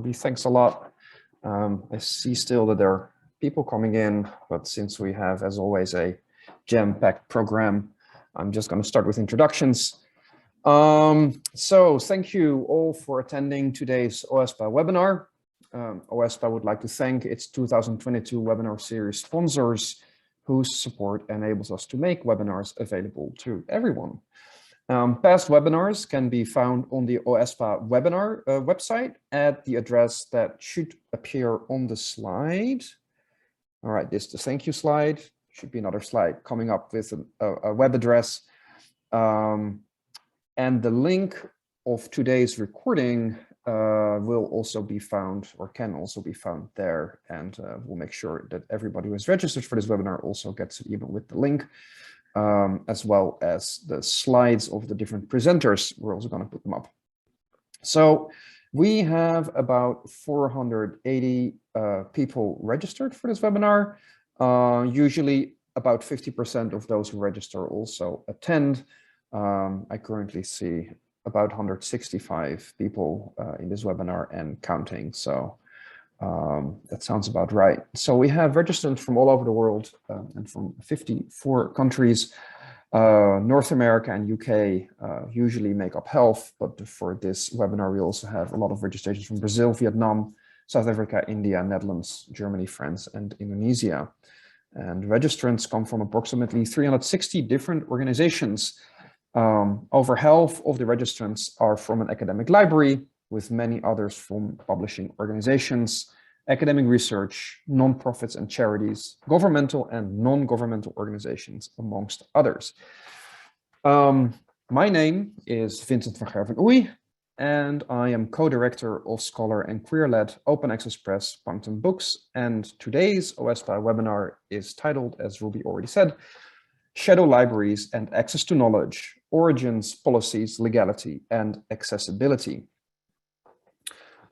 Ruby, thanks a lot. I see still that there are people coming in, but since we have, as always, a jam-packed program, I'm just going to start with introductions. So thank you all for attending today's OASPA webinar. OASPA would like to thank its 2022 webinar series sponsors whose support enables us to make webinars available to everyone. Past webinars can be found on the OASPA webinar website at the address that should appear on the slide. All right, this is the thank you slide. Should be another slide coming up with a web address. And the link of today's recording will also be found, or can also be found there. And we'll make sure that everybody who is registered for this webinar also gets an email with the link. As well as the slides of the different presenters. We're also going to put them up. So we have about 480 people registered for this webinar. Usually about 50% of those who register also attend. I currently see about 165 people in this webinar and counting. So that sounds about right. So we have registrants from all over the world and from 54 countries. North America and UK usually make up half, but for this webinar we also have a lot of registrations from Brazil, Vietnam, South Africa, India, Netherlands, Germany, France, and Indonesia. And registrants come from approximately 360 different organizations. Over half of the registrants are from an academic library, with many others from publishing organizations, academic research, nonprofits and charities, governmental and non-governmental organizations, amongst others. My name is Vincent van Gerven Oei, and I am co-director of Scholar and Queer-led Open Access Press Punctum Books. And today's OASPA webinar is titled, as Ruby already said, Shadow Libraries and Access to Knowledge, Origins, Policies, Legality, and Accessibility.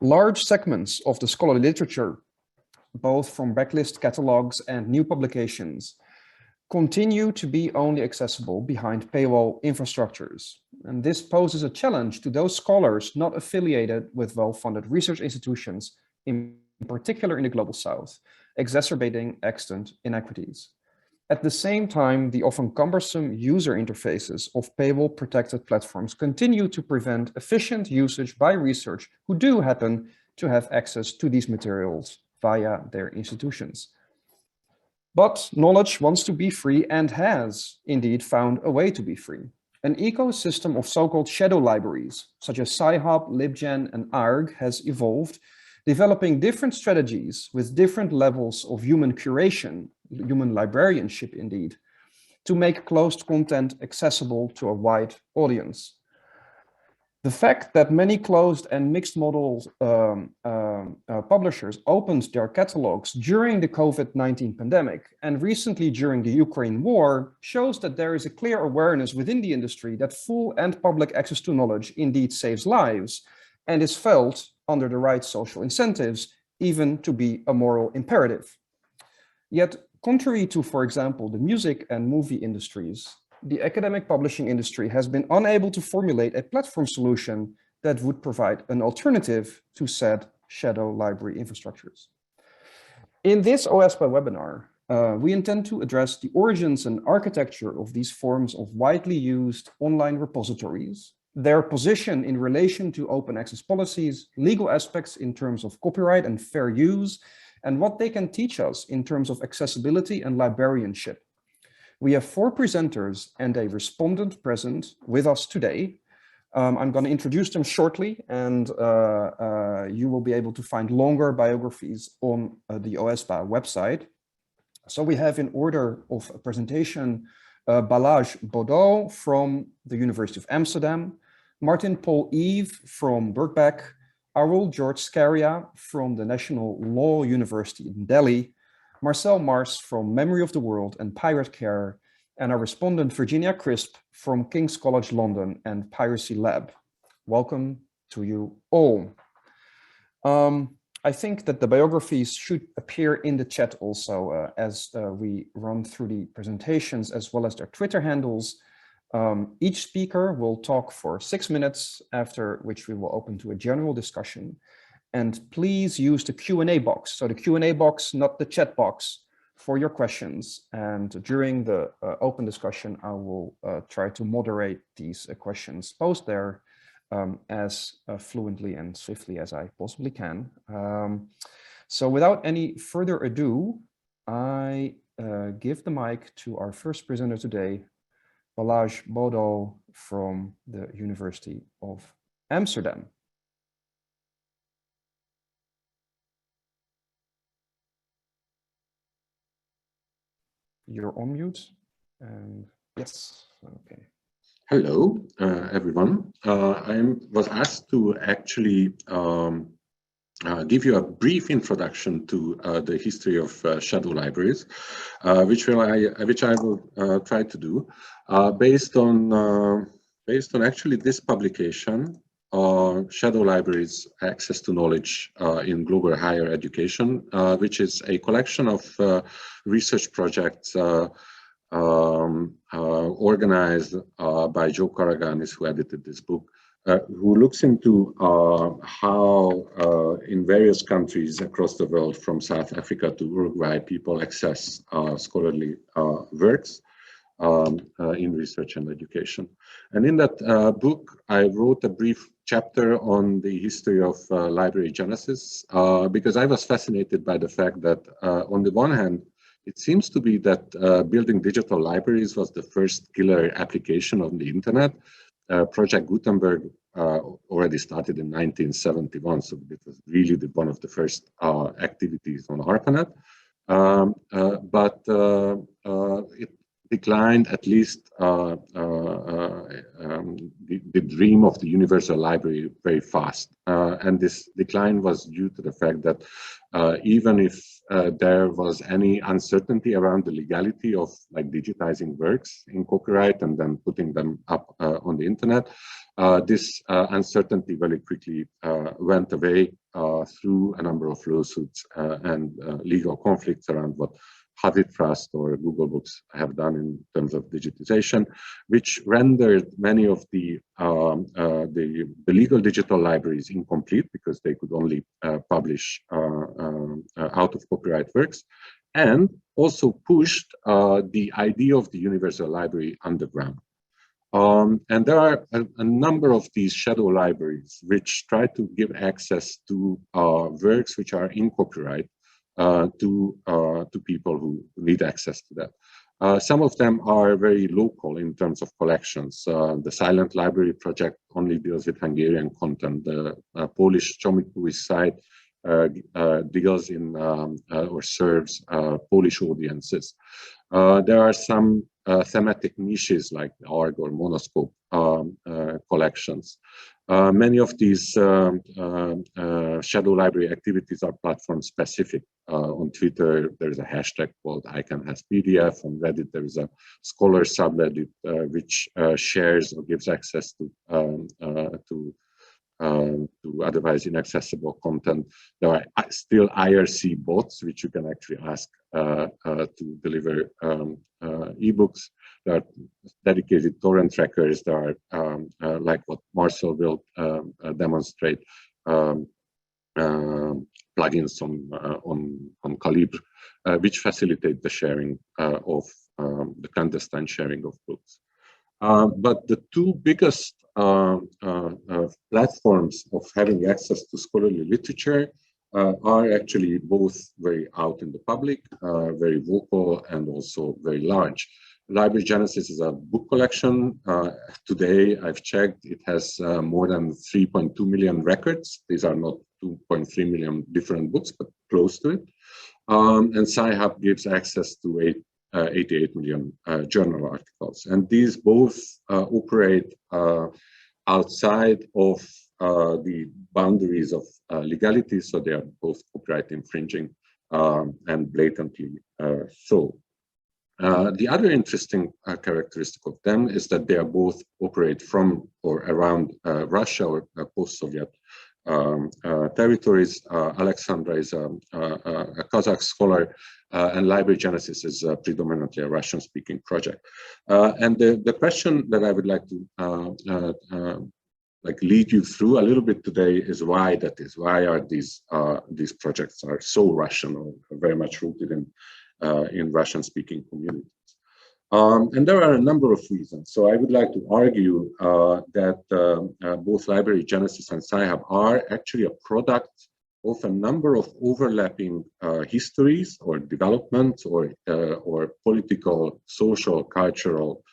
Large segments of the scholarly literature, both from backlist catalogs and new publications, continue to be only accessible behind paywall infrastructures. And this poses a challenge to those scholars not affiliated with well-funded research institutions, in particular in the Global South, exacerbating extant inequities. At the same time, the often cumbersome user interfaces of paywall-protected platforms continue to prevent efficient usage by research who do happen to have access to these materials via their institutions. But knowledge wants to be free and has indeed found a way to be free. An ecosystem of so-called shadow libraries, such as Sci-Hub, LibGen, and ARG, has evolved, developing different strategies with different levels of human curation, human librarianship indeed, to make closed content accessible to a wide audience. The fact that many closed and mixed model publishers opened their catalogs during the COVID-19 pandemic and recently during the Ukraine war shows that there is a clear awareness within the industry that full and public access to knowledge indeed saves lives and is felt under the right social incentives, even to be a moral imperative. Yet, contrary to, for example, the music and movie industries, the academic publishing industry has been unable to formulate a platform solution that would provide an alternative to said shadow library infrastructures. In this OASPA webinar, we intend to address the origins and architecture of these forms of widely used online repositories, their position in relation to open access policies, legal aspects in terms of copyright and fair use, and what they can teach us in terms of accessibility and librarianship. We have 4 presenters and a respondent present with us today. I'm going to introduce them shortly, and you will be able to find longer biographies on the OASPA website. So we have, in order of presentation, Balász Bodó from the University of Amsterdam, Martin Paul Eve from Birkbeck, Arul George Scaria from the National Law University in Delhi, Marcell Mars from Memory of the World and Pirate Care, and our respondent Virginia Crisp from King's College London and Piracy Lab. Welcome to you all. I think that the biographies should appear in the chat also as we run through the presentations, as well as their Twitter handles. Each speaker will talk for 6 minutes, after which we will open to a general discussion. And please use the Q&A box. So the Q&A box, not the chat box, for your questions. And during the open discussion, I will try to moderate these questions posed there as fluently and swiftly as I possibly can. So without any further ado, I give the mic to our first presenter today, Balász Bodó from the University of Amsterdam. You're on mute. And yes, okay. Hello, everyone. I was asked to actually give you a brief introduction to the history of shadow libraries, which I will try to do based on actually this publication, Shadow Libraries: Access to Knowledge in Global Higher Education, which is a collection of research projects organized by Joe Karaganis, who edited this book, who looks into how in various countries across the world, from South Africa to Uruguay, people access scholarly works in research and education. And in that book, I wrote a brief chapter on the history of library genesis, because I was fascinated by the fact that on the one hand, it seems to be that building digital libraries was the first killer application on the internet. Project Gutenberg already started in 1971, so it was really one of the first activities on ARPANET. But it declined, at least the dream of the universal library, very fast. And this decline was due to the fact that even if there was any uncertainty around the legality of like digitizing works in copyright and then putting them up on the internet, this uncertainty very quickly went away through a number of lawsuits and legal conflicts around what Havid Trust or Google Books have done in terms of digitization, which rendered many of the legal digital libraries incomplete because they could only publish out of copyright works, and also pushed the idea of the universal library underground. And there are a number of these shadow libraries which try to give access to works which are in copyright to people who need access to that. Some of them are very local in terms of collections. The Silent Library project only deals with Hungarian content. The Polish Chomikuj site deals in or serves Polish audiences. There are some thematic niches like ARG or Monoscope collections. Many of these shadow library activities are platform specific. On Twitter, there's a hashtag called ICANHasPDF. On Reddit, there is a scholar subreddit which shares or gives access to otherwise inaccessible content. There are still IRC bots, which you can actually ask to deliver ebooks. There are dedicated torrent trackers. There are, like what Marcell will demonstrate, plugins on Calibre, which facilitate the sharing of the clandestine sharing of books. But the two biggest platforms of having access to scholarly literature are actually both very out in the public, very vocal, and also very large. Library Genesis is a book collection. Today, I've checked, it has more than 3.2 million records. These are not 2.3 million different books, but close to it. And Sci-Hub gives access to 88 million journal articles. And these both operate outside of the boundaries of legality, so they are both copyright infringing and blatantly so. The other interesting characteristic of them is that they are both operate from or around Russia or post-Soviet territories. Alexandra is a Kazakh scholar, and Library Genesis is predominantly a Russian-speaking project. And the question that I would like to lead you through a little bit today is why that is. Why are these projects are so Russian or very much rooted in Russian-speaking communities? And there are a number of reasons. So I would like to argue that both Library Genesis and Sci-Hub are actually a product of a number of overlapping histories or developments or political, social, cultural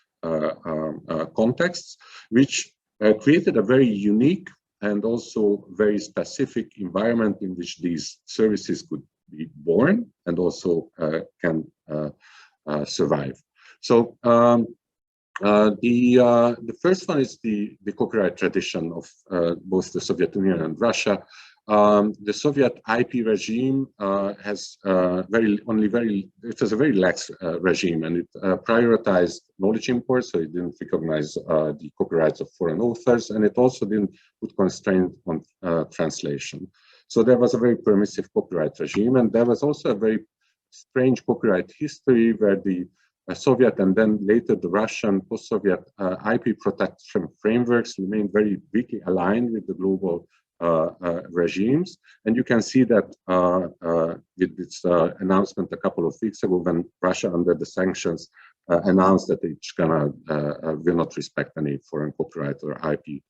contexts, which created a very unique and also very specific environment in which these services could be born and also can survive. So the first one is the copyright tradition of both the Soviet Union and Russia. The Soviet IP regime has it was a very lax regime, and it prioritized knowledge import, so it didn't recognize the copyrights of foreign authors, and it also didn't put constraints on translation. So there was a very permissive copyright regime, and there was also a very strange copyright history where the Soviet and then later the Russian post-Soviet IP protection frameworks remained very weakly aligned with the global regimes. And you can see that with this announcement a couple of weeks ago when Russia, under the sanctions, announced that it's will not respect any foreign copyright or IP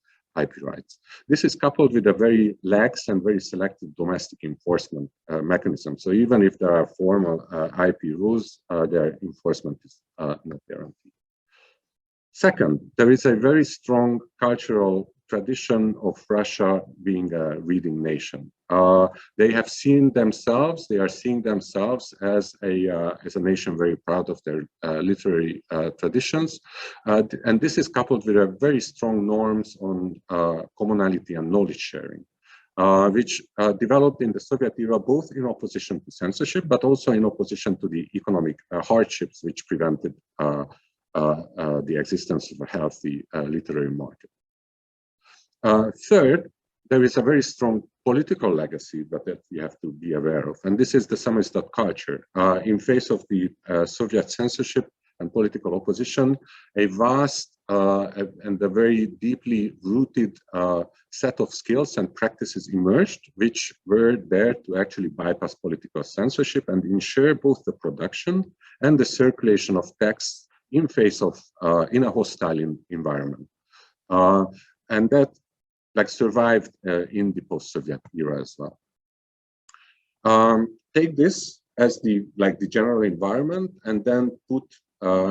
rights. This is coupled with a very lax and very selective domestic enforcement mechanism. So even if there are formal IP rules, their enforcement is not guaranteed. Second, there is a very strong cultural tradition of Russia being a reading nation. They are seeing themselves as a nation very proud of their literary traditions. And this is coupled with a very strong norms on commonality and knowledge sharing, which developed in the Soviet era, both in opposition to censorship, but also in opposition to the economic hardships which prevented the existence of a healthy literary market. Third, there is a very strong political legacy that we have to be aware of, and this is the samizdat culture. In face of the Soviet censorship and political opposition, a vast and a very deeply rooted set of skills and practices emerged, which were there to actually bypass political censorship and ensure both the production and the circulation of texts in face of in a hostile environment, and that survived in the post-Soviet era as well. Take this as the general environment, and then put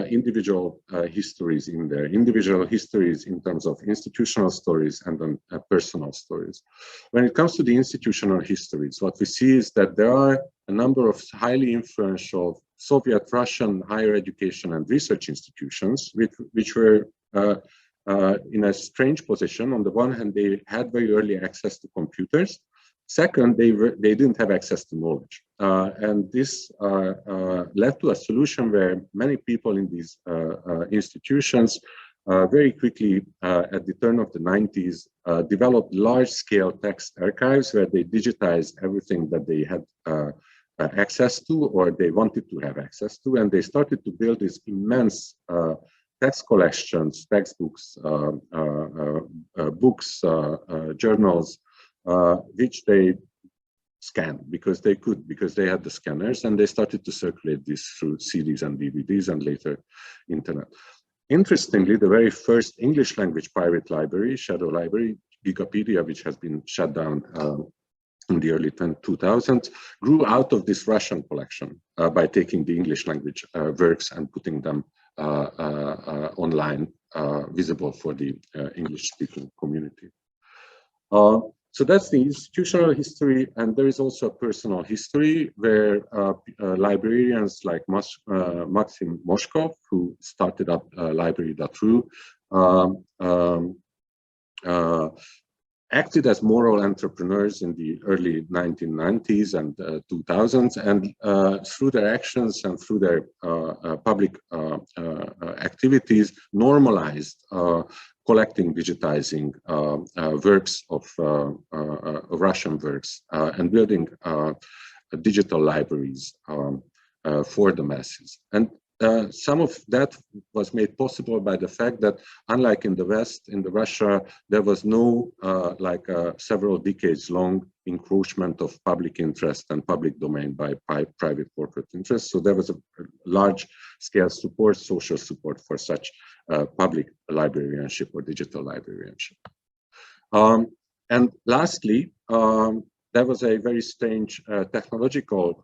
individual histories in there, individual histories in terms of institutional stories and then personal stories. When it comes to the institutional histories, what we see is that there are a number of highly influential Soviet Russian higher education and research institutions, which were in a strange position. On the one hand, they had very early access to computers. Second, they didn't have access to knowledge. And this led to a solution where many people in these institutions very quickly, at the turn of the 90s, developed large-scale text archives where they digitized everything that they had access to or they wanted to have access to. And they started to build these immense text collections, textbooks, books, journals, which they scanned because they had the scanners, and they started to circulate this through CDs and DVDs and later internet. Interestingly, the very first English language private library, shadow library, Gigapedia, which has been shut down in the early 2000s, grew out of this Russian collection by taking the English language works and putting them online, visible for the English-speaking community. So that's the institutional history, and there is also a personal history where librarians like Maxim Moshkov, who started up library.ru, acted as moral entrepreneurs in the early 1990s and 2000s, and through their actions and through their public activities, normalized collecting, digitizing works of Russian works and building digital libraries for the masses. And some of that was made possible by the fact that, unlike in the West, in Russia, there was no several decades long encroachment of public interest and public domain by private corporate interests. So there was a large scale support, social support for such public librarianship or digital librarianship. And lastly, there was a very strange technological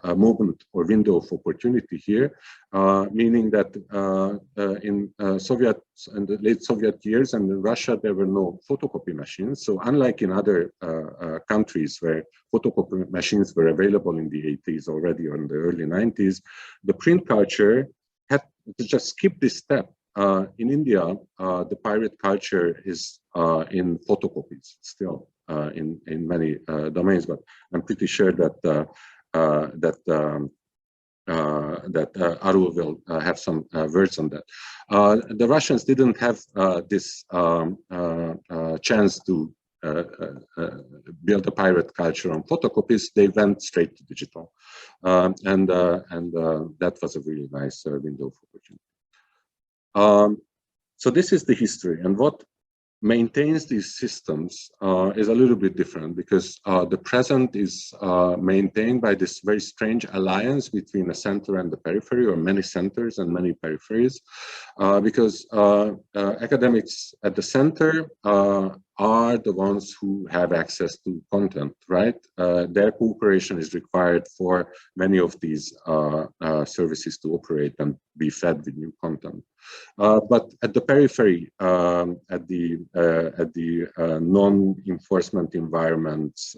movement or window of opportunity here, meaning that in the late Soviet years and in Russia, there were no photocopy machines. So unlike in other countries where photocopy machines were available in the 80s already or in the early 90s, the print culture had to just skip this step. In India, the pirate culture is in photocopies still. In many domains, but I'm pretty sure that Arul will have some words on that. The Russians didn't have this chance to build a pirate culture on photocopies. They went straight to digital, and that was a really nice window of opportunity. So this is the history, and what maintains these systems is a little bit different, because the present is maintained by this very strange alliance between the center and the periphery, or many centers and many peripheries, because academics at the center are the ones who have access to content, right? Their cooperation is required for many of these services to operate and be fed with new content. But at the periphery, at the non-enforcement environments,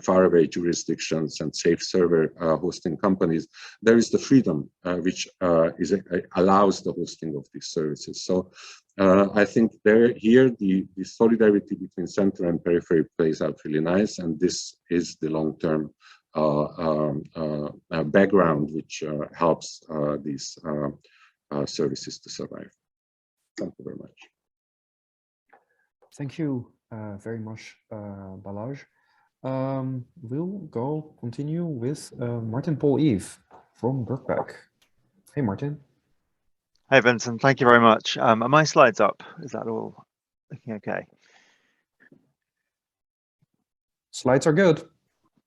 faraway jurisdictions, and safe server hosting companies, there is the freedom which allows the hosting of these services. So I think here the solidarity between center and periphery plays out really nice, and this is the long-term background which helps these services to survive. Thank you very much. Thank you very much, Balász. We'll continue with Martin Paul Eve from Birkbeck. Hey, Martin. Hey, Vincent. Thank you very much. Are my slides up? Is that all looking okay? Slides are good.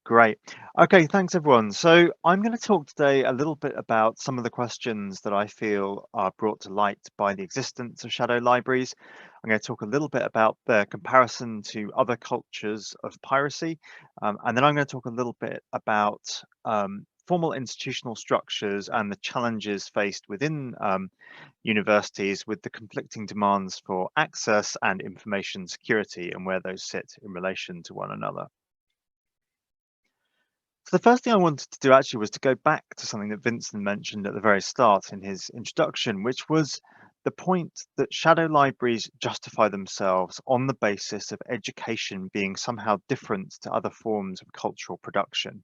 Great. Okay, thanks everyone. So I'm going to talk today a little bit about some of the questions that I feel are brought to light by the existence of shadow libraries. I'm going to talk a little bit about their comparison to other cultures of piracy, and then I'm going to talk a little bit about formal institutional structures and the challenges faced within universities with the conflicting demands for access and information security and where those sit in relation to one another. So the first thing I wanted to do actually was to go back to something that Vincent mentioned at the very start in his introduction, which was the point that shadow libraries justify themselves on the basis of education being somehow different to other forms of cultural production.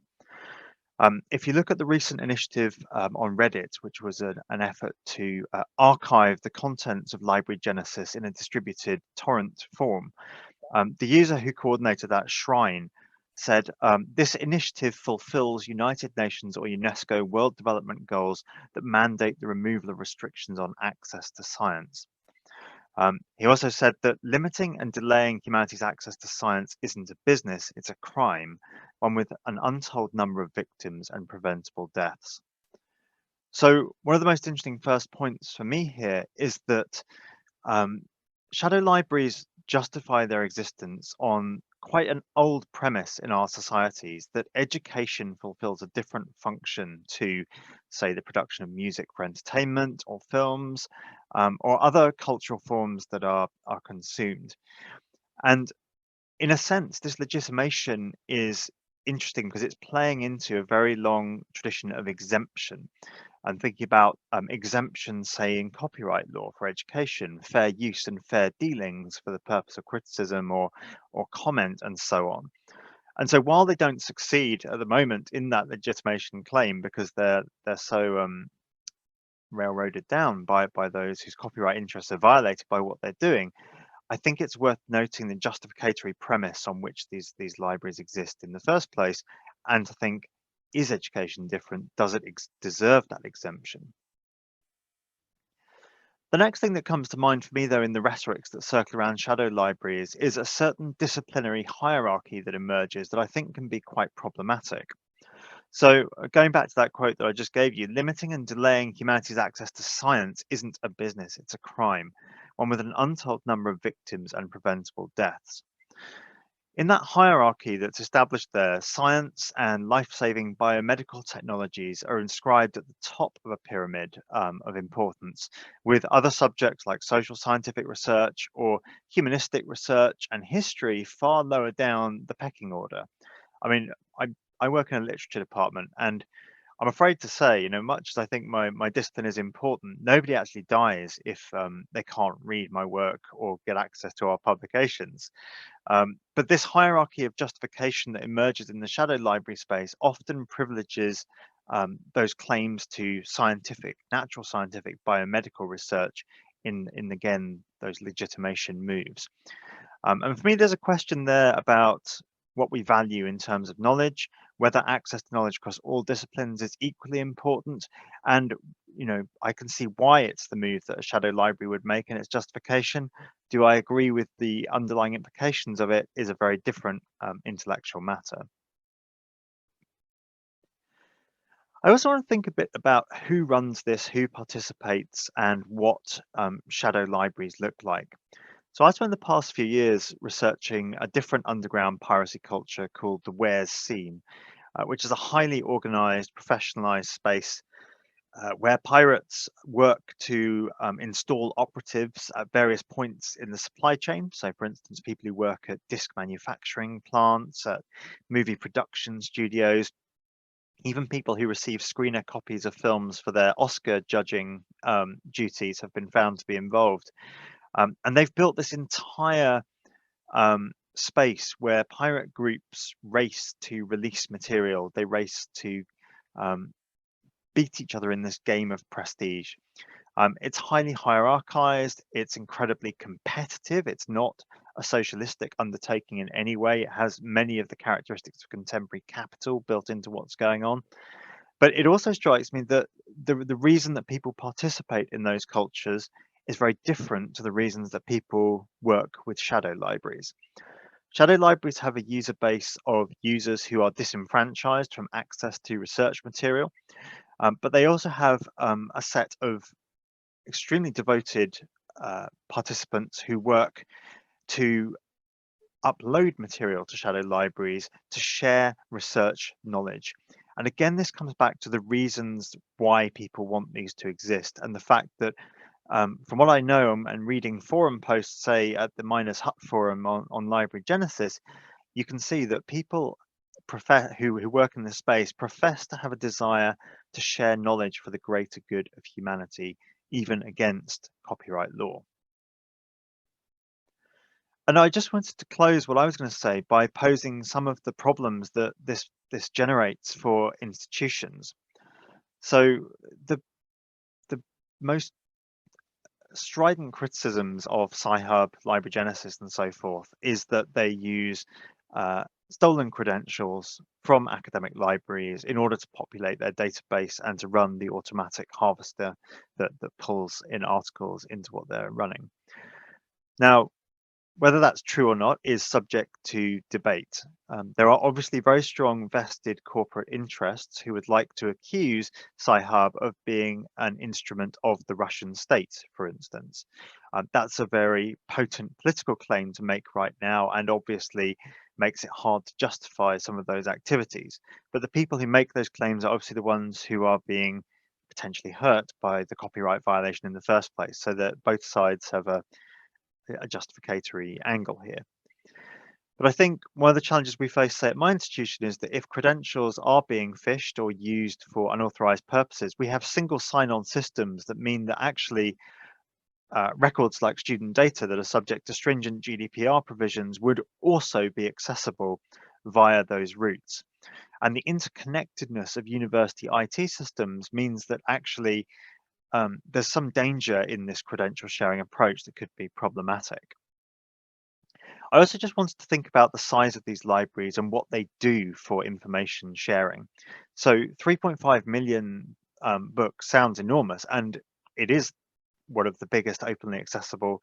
If you look at the recent initiative on Reddit, which was an effort to archive the contents of Library Genesis in a distributed torrent form, the user who coordinated that, Shrine, said, this initiative fulfills United Nations or UNESCO World Development Goals that mandate the removal of restrictions on access to science. He also said that limiting and delaying humanity's access to science isn't a business, it's a crime, one with an untold number of victims and preventable deaths. So one of the most interesting first points for me here is that shadow libraries justify their existence on quite an old premise in our societies, that education fulfills a different function to, say, the production of music for entertainment or films, or other cultural forms that are consumed. And in a sense, this legitimation is interesting because it's playing into a very long tradition of exemption. I'm thinking about exemptions, say, in copyright law for education, fair use and fair dealings for the purpose of criticism or comment, and so on. And so while they don't succeed at the moment in that legitimation claim because they're so railroaded down by those whose copyright interests are violated by what they're doing, I think it's worth noting the justificatory premise on which these libraries exist in the first place, and to think, Is education different? Does it deserve that exemption? The next thing that comes to mind for me, though, in the rhetorics that circle around shadow libraries is a certain disciplinary hierarchy that emerges that I think can be quite problematic. So going back to that quote that I just gave you, limiting and delaying humanity's access to science isn't a business, it's a crime, one with an untold number of victims and preventable deaths. In that hierarchy that's established there, science and life-saving biomedical technologies are inscribed at the top of a pyramid of importance, with other subjects like social scientific research or humanistic research and history far lower down the pecking order. I mean, I work in a literature department, and I'm afraid to say, you know, much as I think my discipline is important, nobody actually dies if they can't read my work or get access to our publications. But this hierarchy of justification that emerges in the shadow library space often privileges those claims to natural scientific biomedical research in again, those legitimation moves. And for me, there's a question there about what we value in terms of knowledge, whether access to knowledge across all disciplines is equally important. And, you know, I can see why it's the move that a shadow library would make in its justification. Do I agree with the underlying implications of it is a very different intellectual matter. I also want to think a bit about who runs this, who participates, and what shadow libraries look like. So I spent the past few years researching a different underground piracy culture called the Wares scene, which is a highly organized, professionalized space where pirates work to install operatives at various points in the supply chain. So, for instance, people who work at disc manufacturing plants, at movie production studios, even people who receive screener copies of films for their Oscar judging duties have been found to be involved. And they've built this entire space where pirate groups race to release material. They race to beat each other in this game of prestige. It's highly hierarchized. It's incredibly competitive. It's not a socialistic undertaking in any way. It has many of the characteristics of contemporary capital built into what's going on. But it also strikes me that the reason that people participate in those cultures is very different to the reasons that people work with shadow libraries. Shadow libraries have a user base of users who are disenfranchised from access to research material, but they also have a set of extremely devoted participants who work to upload material to shadow libraries to share research knowledge. And again, this comes back to the reasons why people want these to exist, and the fact that from what I know and reading forum posts, say at the Miners Hut forum on Library Genesis, you can see that people who work in this space profess to have a desire to share knowledge for the greater good of humanity, even against copyright law. And I just wanted to close what I was going to say by posing some of the problems that this generates for institutions. So the most strident criticisms of Sci-Hub, Library Genesis, and so forth is that they use stolen credentials from academic libraries in order to populate their database and to run the automatic harvester that pulls in articles into what they're running. Now, whether that's true or not is subject to debate. There are obviously very strong vested corporate interests who would like to accuse Sci-Hub of being an instrument of the Russian state, for instance. That's a very potent political claim to make right now, and obviously makes it hard to justify some of those activities. But the people who make those claims are obviously the ones who are being potentially hurt by the copyright violation in the first place, so that both sides have a justificatory angle here. But I think one of the challenges we face, say, at my institution is that if credentials are being phished or used for unauthorized purposes, we have single sign-on systems that mean that actually records like student data that are subject to stringent GDPR provisions would also be accessible via those routes. And the interconnectedness of university IT systems means that actually there's some danger in this credential sharing approach that could be problematic. I also just wanted to think about the size of these libraries and what they do for information sharing. So 3.5 million books sounds enormous, and it is one of the biggest openly accessible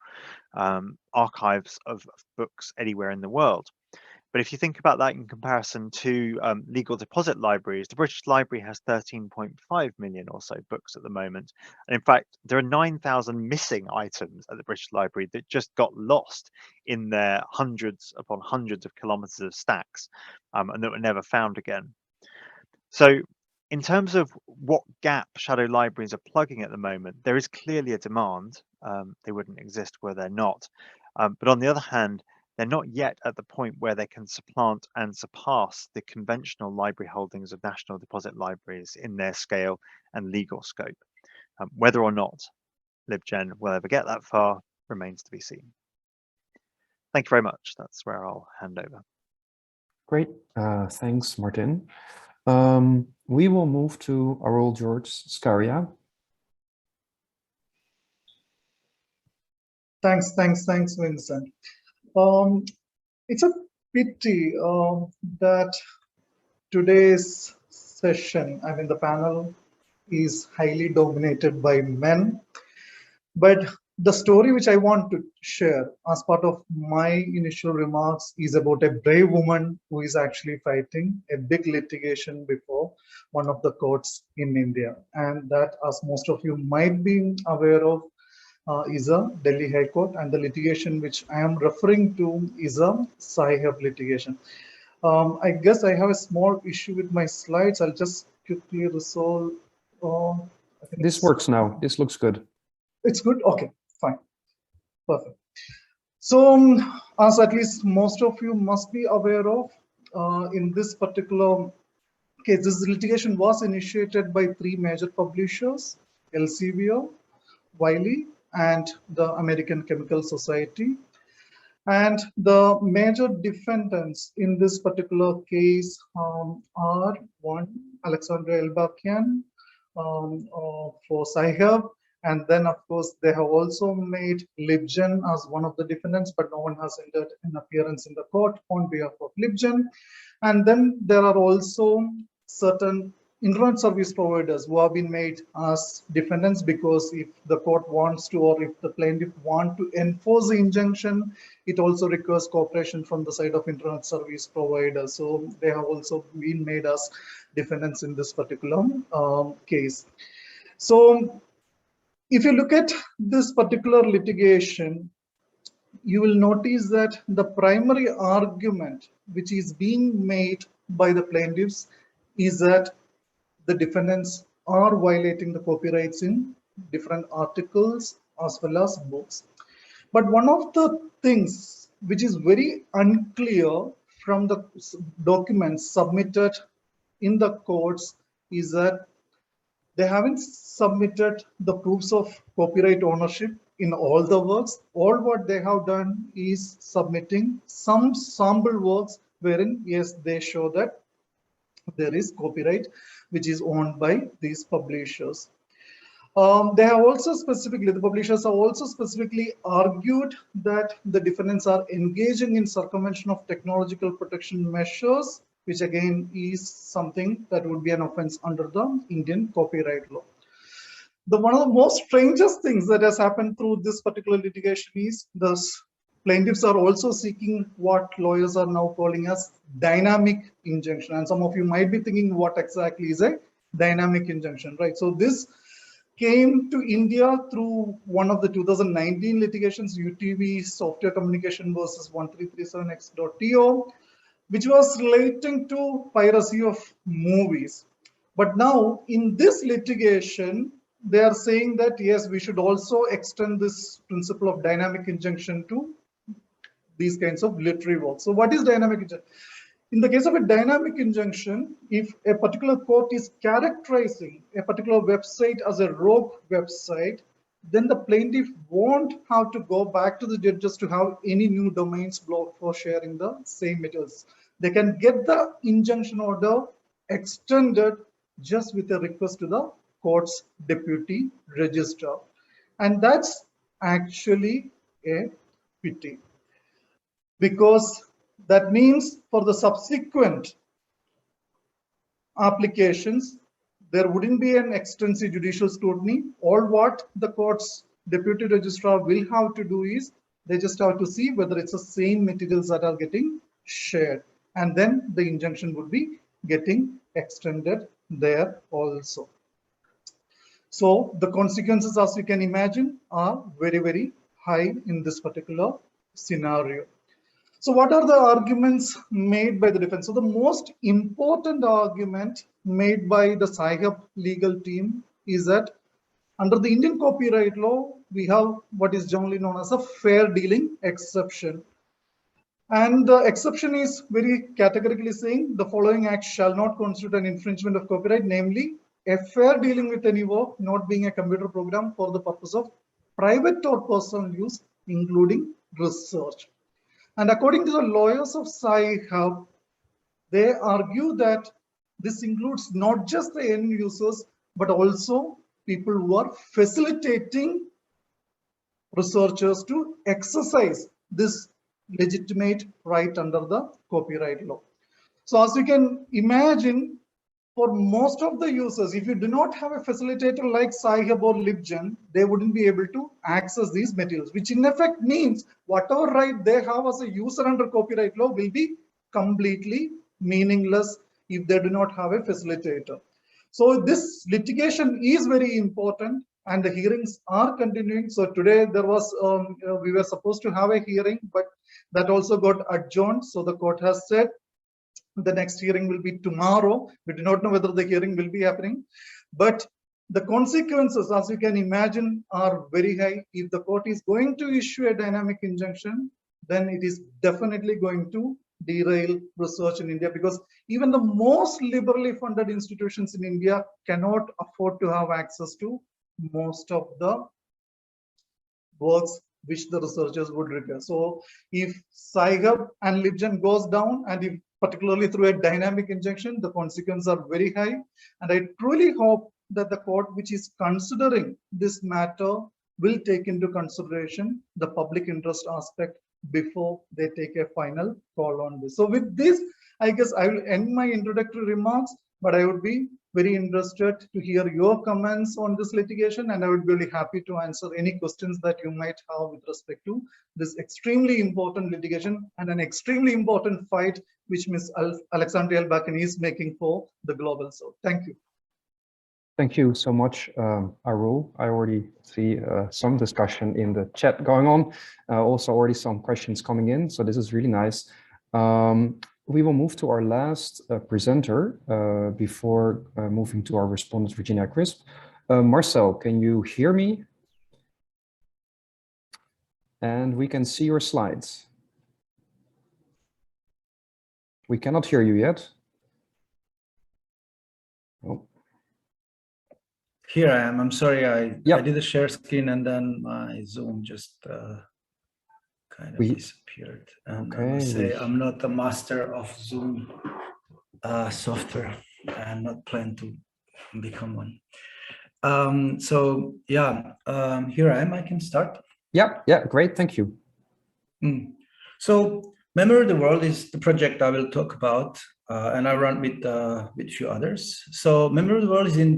archives of books anywhere in the world. But if you think about that in comparison to legal deposit libraries, the British Library has 13.5 million or so books at the moment. And in fact, there are 9,000 missing items at the British Library that just got lost in their hundreds upon hundreds of kilometers of stacks and that were never found again. So in terms of what gap shadow libraries are plugging at the moment, there is clearly a demand. They wouldn't exist were there not. But on the other hand, they're not yet at the point where they can supplant and surpass the conventional library holdings of national deposit libraries in their scale and legal scope. Whether or not LibGen will ever get that far remains to be seen. Thank you very much. That's where I'll hand over. Great. Thanks, Martin. We will move to Arul George Scaria. Thanks, Vincent. It's a pity that today's session, I mean, the panel is highly dominated by men. But the story which I want to share as part of my initial remarks is about a brave woman who is actually fighting a big litigation before one of the courts in India. And that, as most of you might be aware of, is a Delhi High Court, and the litigation which I am referring to is a Sahib litigation. I guess I have a small issue with my slides. I'll just quickly resolve. I think this works now. This looks good. It's good? Okay, fine. Perfect. So, as at least most of you must be aware of, in this particular case, this litigation was initiated by three major publishers, Elsevier, Wiley, and the American Chemical Society. And the major defendants in this particular case are one, Alexandra Elbakian for Sahib, and then of course they have also made LibGen as one of the defendants, but no one has entered an appearance in the court on behalf of LibGen. And then there are also certain internet service providers who have been made as defendants, because if the court wants to, or if the plaintiff want to enforce the injunction, it also requires cooperation from the side of internet service providers. So they have also been made as defendants in this particular case. So if you look at this particular litigation, you will notice that the primary argument which is being made by the plaintiffs is that the defendants are violating the copyrights in different articles as well as books. But one of the things which is very unclear from the documents submitted in the courts is that they haven't submitted the proofs of copyright ownership in all the works. All what they have done is submitting some sample works wherein, yes, they show that there is copyright which is owned by these publishers. They have also specifically, the publishers have also specifically argued that the defendants are engaging in circumvention of technological protection measures, which again is something that would be an offense under the Indian copyright law. One of the most strangest things that has happened through this particular litigation is the plaintiffs are also seeking what lawyers are now calling as dynamic injunction. And some of you might be thinking, what exactly is a dynamic injunction, right? So this came to India through one of the 2019 litigations, UTV Software Communication versus 1337x.to, which was relating to piracy of movies. But now in this litigation, they are saying that, yes, we should also extend this principle of dynamic injunction to these kinds of literary works. So what is dynamic injunction? In the case of a dynamic injunction, if a particular court is characterizing a particular website as a rogue website, then the plaintiff won't have to go back to the judges to have any new domains blocked for sharing the same materials. They can get the injunction order extended just with a request to the court's deputy registrar. And that's actually a pity, because that means for the subsequent applications, there wouldn't be an extensive judicial scrutiny. All what the court's deputy registrar will have to do is they just have to see whether it's the same materials that are getting shared, and then the injunction would be getting extended there also. So the consequences, as you can imagine, are very, very high in this particular scenario. So what are the arguments made by the defense? So the most important argument made by the Sci-Hub legal team is that under the Indian copyright law, we have what is generally known as a fair dealing exception. And the exception is very categorically saying the following acts shall not constitute an infringement of copyright, namely a fair dealing with any work not being a computer program for the purpose of private or personal use, including research. And according to the lawyers of Sci-Hub, they argue that this includes not just the end users, but also people who are facilitating researchers to exercise this legitimate right under the copyright law. So as you can imagine, for most of the users, if you do not have a facilitator like Sci-Hub or LibGen, they wouldn't be able to access these materials, which in effect means whatever right they have as a user under copyright law will be completely meaningless if they do not have a facilitator. So this litigation is very important and the hearings are continuing. So today there was, we were supposed to have a hearing, but that also got adjourned. So the court has said the next hearing will be tomorrow. We do not know whether the hearing will be happening, but the consequences, as you can imagine, are very high. If the court is going to issue a dynamic injunction, then it is definitely going to derail research in India, because even the most liberally funded institutions in India cannot afford to have access to most of the works which the researchers would require. So if Sci-Hub and LibGen goes down, and if particularly through a dynamic injunction, the consequences are very high. And I truly hope that the court which is considering this matter will take into consideration the public interest aspect before they take a final call on this. So with this, I guess I will end my introductory remarks, but I would be very interested to hear your comments on this litigation, and I would be really happy to answer any questions that you might have with respect to this extremely important litigation and an extremely important fight which Ms. Alexandria Elbakan is making for the Global South. Thank you. Thank you so much, Arul. I already see some discussion in the chat going on. Also already some questions coming in, so this is really nice. We will move to our last presenter before moving to our respondents, Virginia Crisp. Marcel, can you hear me? And we can see your slides. We cannot hear you yet. Oh. Here I am. I'm sorry, I did a share screen and then my Zoom just kind of disappeared. And I must say, I'm not a master of Zoom software. I'm not planning to become one. Here I am. I can start. Yeah, great. Thank you. So Memory of the World is the project I will talk about, and I run with a few others. So Memory of the World is in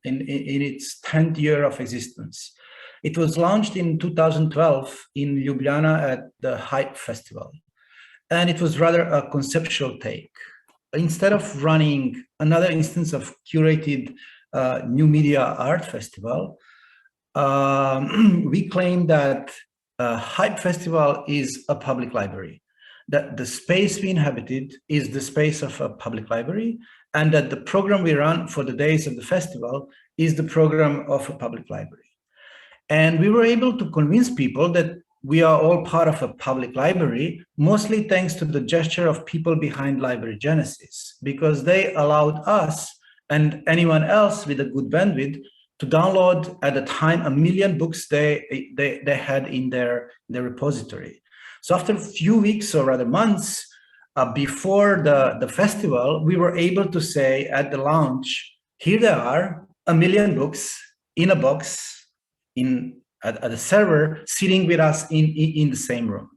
its 10th year of existence. It was launched in 2012 in Ljubljana at the Hype Festival, and it was rather a conceptual take. Instead of running another instance of curated new media art festival, we claim that Hype Festival is a public library, that the space we inhabited is the space of a public library, and that the program we run for the days of the festival is the program of a public library. And we were able to convince people that we are all part of a public library, mostly thanks to the gesture of people behind Library Genesis, because they allowed us and anyone else with a good bandwidth to download at the time 1 million books they had in their repository. So after a few weeks, or rather months, before the festival, we were able to say at the launch, here they are, 1 million books in a box at a server sitting with us in the same room.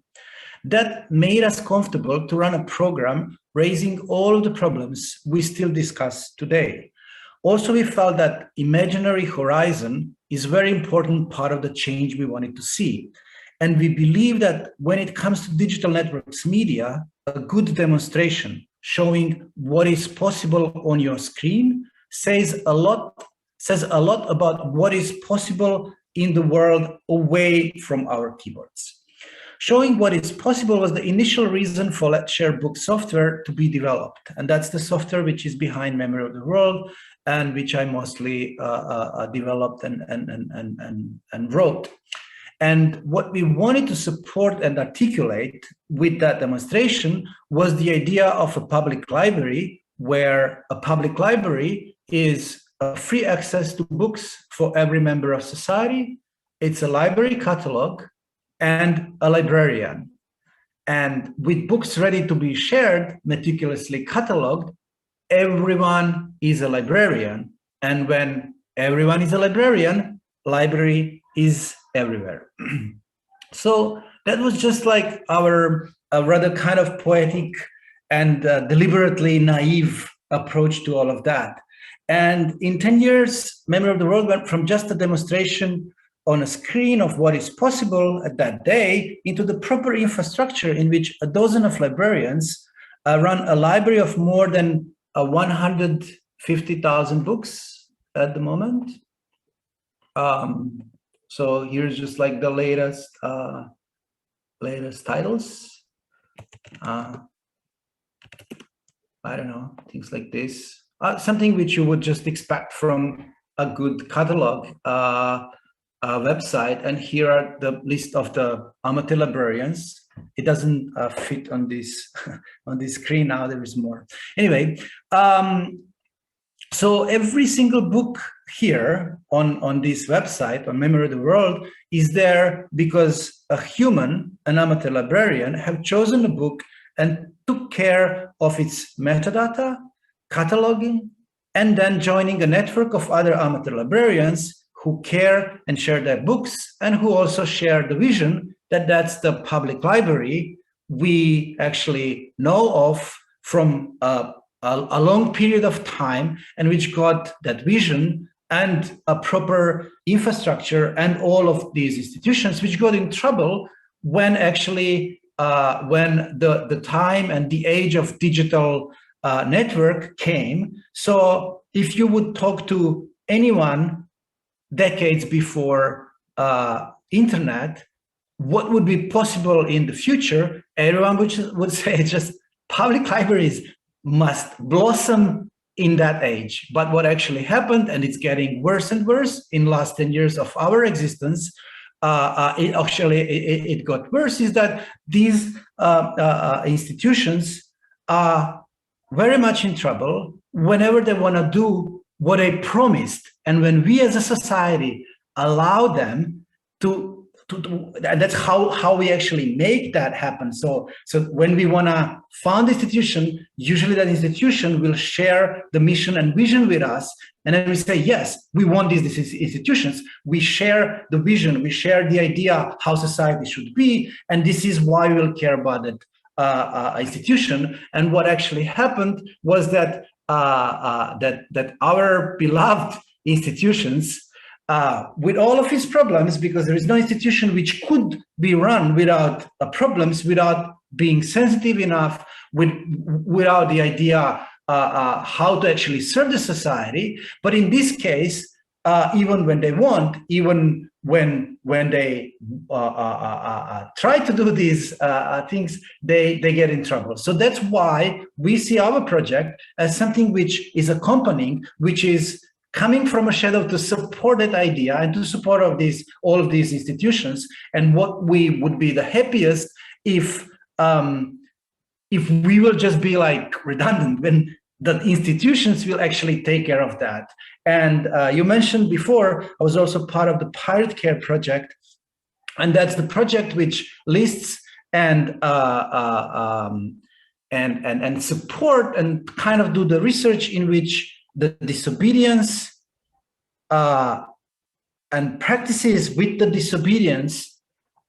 That made us comfortable to run a program raising all of the problems we still discuss today. Also, we felt that imaginary horizon is a very important part of the change we wanted to see. And we believe that when it comes to digital networks media, a good demonstration showing what is possible on your screen says a lot about what is possible in the world away from our keyboards. Showing what is possible was the initial reason for Let's Share Book software to be developed. And that's the software which is behind Memory of the World and which I mostly developed and wrote. And what we wanted to support and articulate with that demonstration was the idea of a public library, where a public library is free access to books for every member of society. It's a library catalog and a librarian. And with books ready to be shared, meticulously cataloged, everyone is a librarian. And when everyone is a librarian, library is everywhere. So that was just like our rather kind of poetic and deliberately naive approach to all of that. And in 10 years, Memory of the World went from just a demonstration on a screen of what is possible at that day into the proper infrastructure in which a dozen of librarians run a library of more than 150,000 books at the moment. So here's just like the latest titles. I don't know, things like this. Something which you would just expect from a good catalog website. And here are the list of the amateur librarians. It doesn't fit on this on this screen now. There is more. Anyway, so every single book here on this website, on Memory of the World, is there because a human, an amateur librarian, have chosen a book and took care of its metadata, cataloging, and then joining a network of other amateur librarians who care and share their books, and who also share the vision that that's the public library we actually know of from a long period of time, and which got that vision and a proper infrastructure and all of these institutions, which got in trouble when actually when the time and the age of digital network came. So if you would talk to anyone decades before internet, what would be possible in the future, everyone would say just public libraries must blossom in that age. But what actually happened, and it's getting worse and worse in the last 10 years of our existence, it got worse, is that these institutions are very much in trouble whenever they want to do what they promised. And when we as a society allow them to that's how we actually make that happen. So when we want to found institution, usually that institution will share the mission and vision with us. And then we say, yes, we want these institutions. We share the vision, we share the idea how society should be. And this is why we'll care about that institution. And what actually happened was that that our beloved institutions, with all of its problems, because there is no institution which could be run without problems, without being sensitive enough, without the idea how to actually serve the society. But in this case, even when they want, even when they try to do these things, they get in trouble. So that's why we see our project as something which is accompanying, which is coming from a shadow to support that idea and to support all of these institutions. And what we would be the happiest if we will just be like redundant, when the institutions will actually take care of that. And you mentioned before, I was also part of the Pirate Care project, and that's the project which lists and support and kind of do the research in which the disobedience and practices with the disobedience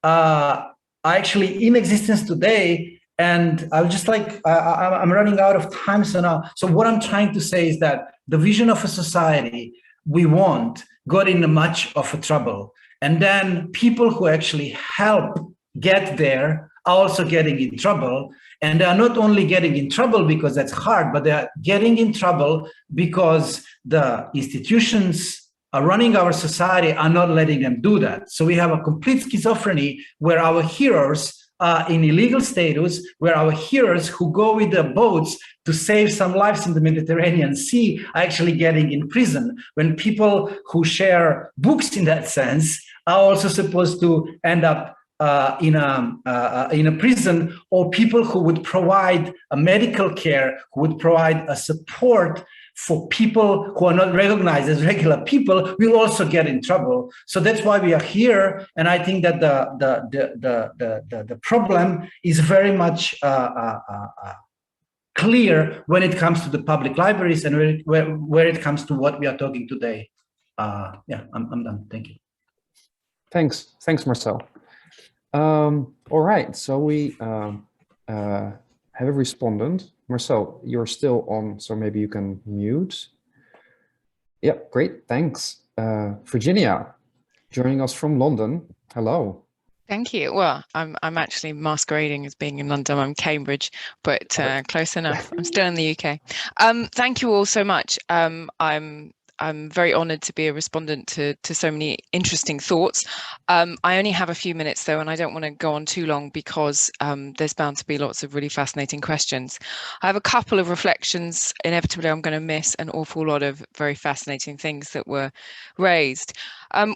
are are actually in existence today. And I'll just like, I'm running out of time. So now, so what I'm trying to say is that the vision of a society we want got in much of a trouble. And then people who actually help get there are also getting in trouble. And they are not only getting in trouble because that's hard, but they are getting in trouble because the institutions are running our society are not letting them do that. So we have a complete schizophreny where our heroes are in illegal status, where our heroes who go with the boats to save some lives in the Mediterranean Sea are actually getting in prison, when people who share books in that sense are also supposed to end up in a prison, or people who would provide a medical care, who would provide a support for people who are not recognized as regular people, will also get in trouble. So that's why we are here. And I think that the problem is very much clear when it comes to the public libraries and where it comes to what we are talking today. Yeah, I'm done. Thank you. Thanks, Marcel. All right, so we have a respondent. Marcel, you're still on, so maybe you can mute. Yeah, great, thanks. Virginia, joining us from London. Hello. Thank you. Well, I'm actually masquerading as being in London. I'm Cambridge, but close enough. I'm still in the UK. Thank you all so much. I'm very honoured to be a respondent to so many interesting thoughts. I only have a few minutes though, and I don't want to go on too long because there's bound to be lots of really fascinating questions. I have a couple of reflections. Inevitably, I'm going to miss an awful lot of very fascinating things that were raised.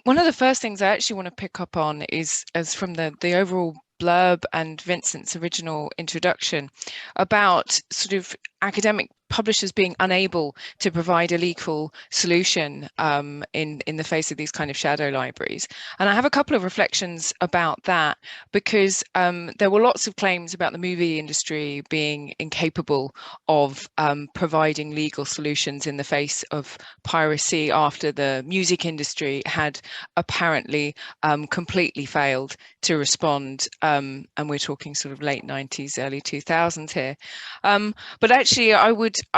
One of the first things I actually want to pick up on is as from the overall blurb and Vincent's original introduction about sort of academic publishers being unable to provide a legal solution in the face of these kind of shadow libraries. And I have a couple of reflections about that, because there were lots of claims about the movie industry being incapable of providing legal solutions in the face of piracy after the music industry had apparently completely failed to respond. And we're talking sort of late 90s, early 2000s here. But actually, I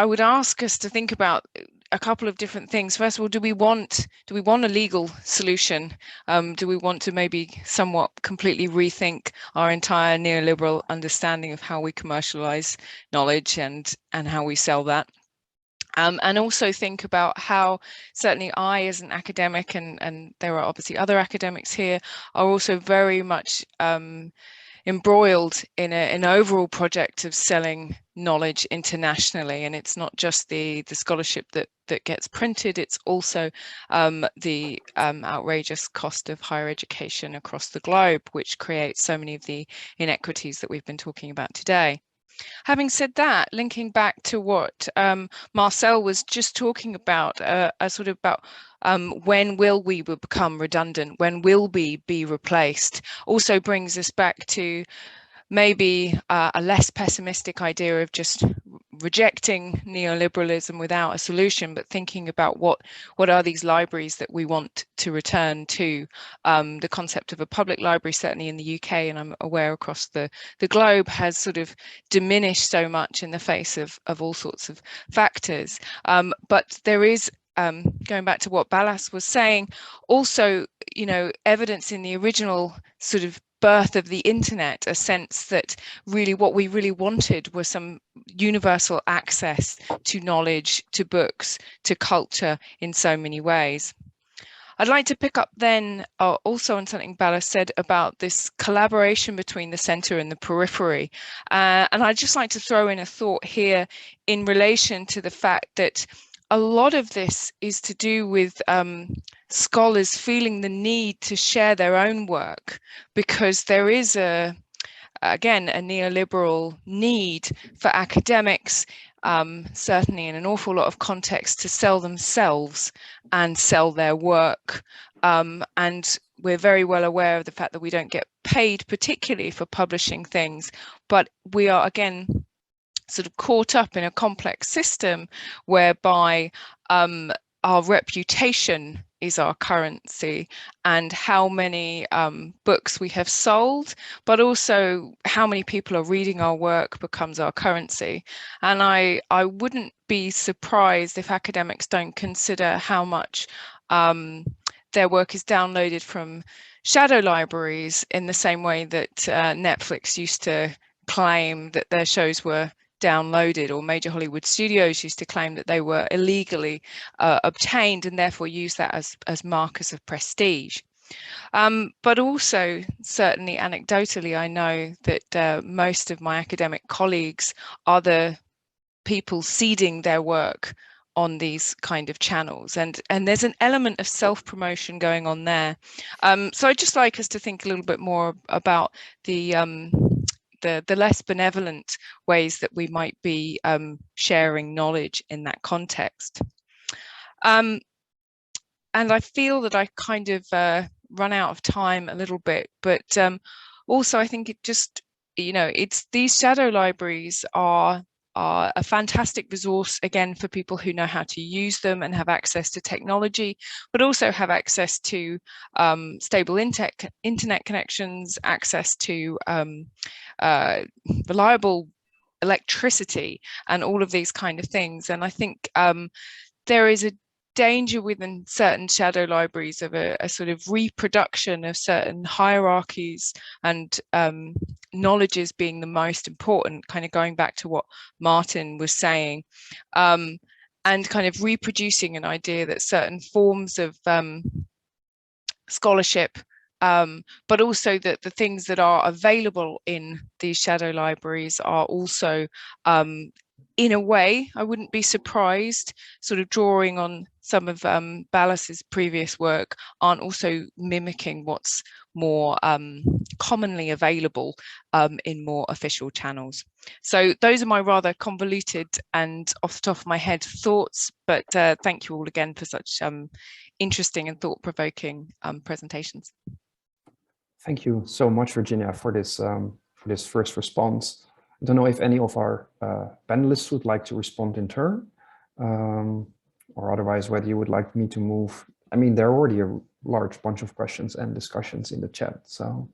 would ask us to think about a couple of different things. First of all, do we want a legal solution? Do we want to maybe somewhat completely rethink our entire neoliberal understanding of how we commercialize knowledge and how we sell that? And also think about how certainly I, as an academic, and there are obviously other academics here, are also very much embroiled in an overall project of selling knowledge internationally. And it's not just the scholarship that gets printed, it's also the outrageous cost of higher education across the globe, which creates so many of the inequities that we've been talking about today. Having said that, linking back to what Marcel was just talking about, sort of about when will we become redundant, when will we be replaced, also brings us back to maybe a less pessimistic idea of just rejecting neoliberalism without a solution, but thinking about what are these libraries that we want to return to. The concept of a public library, certainly in the UK, and I'm aware across the globe, has sort of diminished so much in the face of all sorts of factors. But there is, going back to what Balász was saying, also, you know, evidence in the original sort of birth of the internet, a sense that really what we really wanted was some universal access to knowledge, to books, to culture in so many ways. I'd like to pick up then also on something Balász said about this collaboration between the centre and the periphery. And I'd just like to throw in a thought here in relation to the fact that a lot of this is to do with scholars feeling the need to share their own work, because there is again, a neoliberal need for academics, certainly in an awful lot of contexts, to sell themselves and sell their work. And we're very well aware of the fact that we don't get paid particularly for publishing things, but we are, again, sort of caught up in a complex system whereby our reputation is our currency, and how many books we have sold, but also how many people are reading our work becomes our currency. And I wouldn't be surprised if academics don't consider how much their work is downloaded from shadow libraries in the same way that Netflix used to claim that their shows were downloaded, or major Hollywood studios used to claim that they were illegally obtained and therefore use that as markers of prestige. But also, certainly anecdotally, I know that most of my academic colleagues are the people seeding their work on these kind of channels, and there's an element of self-promotion going on there. So I'd just like us to think a little bit more about the less benevolent ways that we might be sharing knowledge in that context. And I feel that I kind of run out of time a little bit, but also I think it just, it's these shadow libraries are a fantastic resource, again, for people who know how to use them and have access to technology, but also have access to stable internet connections, access to reliable electricity, and all of these kind of things. And I think there is a danger within certain shadow libraries of a sort of reproduction of certain hierarchies and knowledges being the most important, kind of going back to what Martin was saying, and kind of reproducing an idea that certain forms of scholarship, but also that the things that are available in these shadow libraries are also, in a way, I wouldn't be surprised, sort of drawing on some of Balász's previous work, aren't also mimicking what's more commonly available in more official channels. So those are my rather convoluted and off the top of my head thoughts, but thank you all again for such interesting and thought-provoking presentations. Thank you so much, Virginia, for this first response. I don't know if any of our panelists would like to respond in turn, or otherwise whether you would like me to move. I mean, there are already a large bunch of questions and discussions in the chat, so.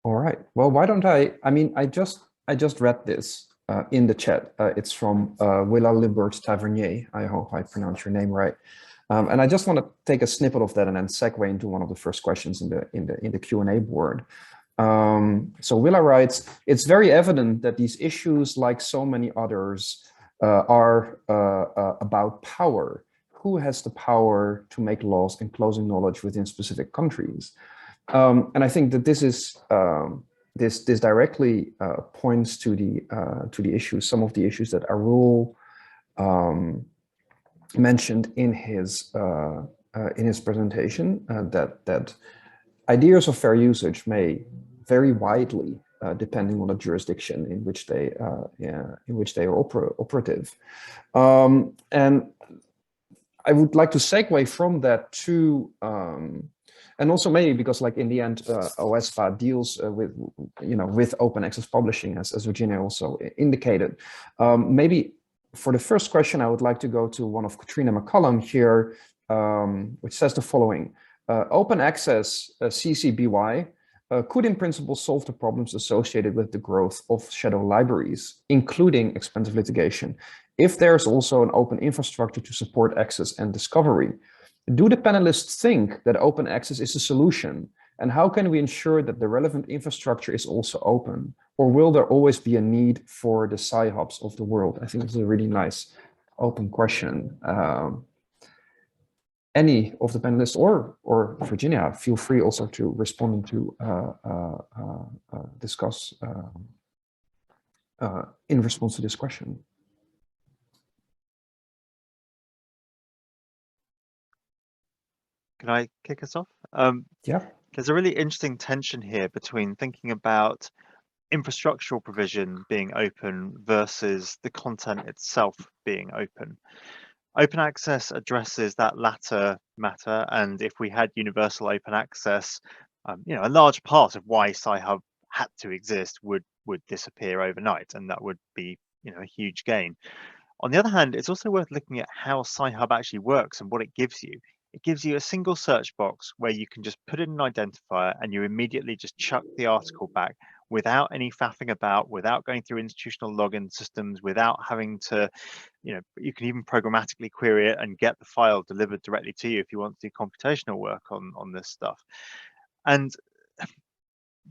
All right, well, why don't I mean, I just read this in the chat. It's from Willa Libert Tavernier. I hope I pronounced your name right. And I just want to take a snippet of that and then segue into one of the first questions in the Q&A board. So Willa writes, it's very evident that these issues, like so many others, are about power. Who has the power to make laws enclosing knowledge within specific countries? And I think that this is this directly points to the issues, some of the issues that Arul mentioned in his presentation, that ideas of fair usage may vary widely depending on the jurisdiction in which they are operative, and I would like to segue from that to and also maybe because, like, in the end, OASPA deals with open access publishing, as Virginia also indicated. Maybe for the first question, I would like to go to one of Katrina McCullum here, which says the following: open access CC BY could in principle solve the problems associated with the growth of shadow libraries, including expensive litigation, if there's also an open infrastructure to support access and discovery. Do the panelists think that open access is a solution? And how can we ensure that the relevant infrastructure is also open? Or will there always be a need for the sci-hubs of the world? I think it's a really nice open question. Any of the panelists or Virginia, feel free also to respond to discuss in response to this question. Can I kick us off? Yeah. There's a really interesting tension here between thinking about infrastructural provision being open versus the content itself being open. Open access addresses that latter matter, and if we had universal open access, a large part of why Sci-Hub had to exist would disappear overnight, and that would be a huge gain. On the other hand, it's also worth looking at how Sci-Hub actually works and what it gives you. It gives you a single search box where you can just put in an identifier and you immediately just chuck the article back without any faffing about, without going through institutional login systems, without having to, you can even programmatically query it and get the file delivered directly to you if you want to do computational work on this stuff. And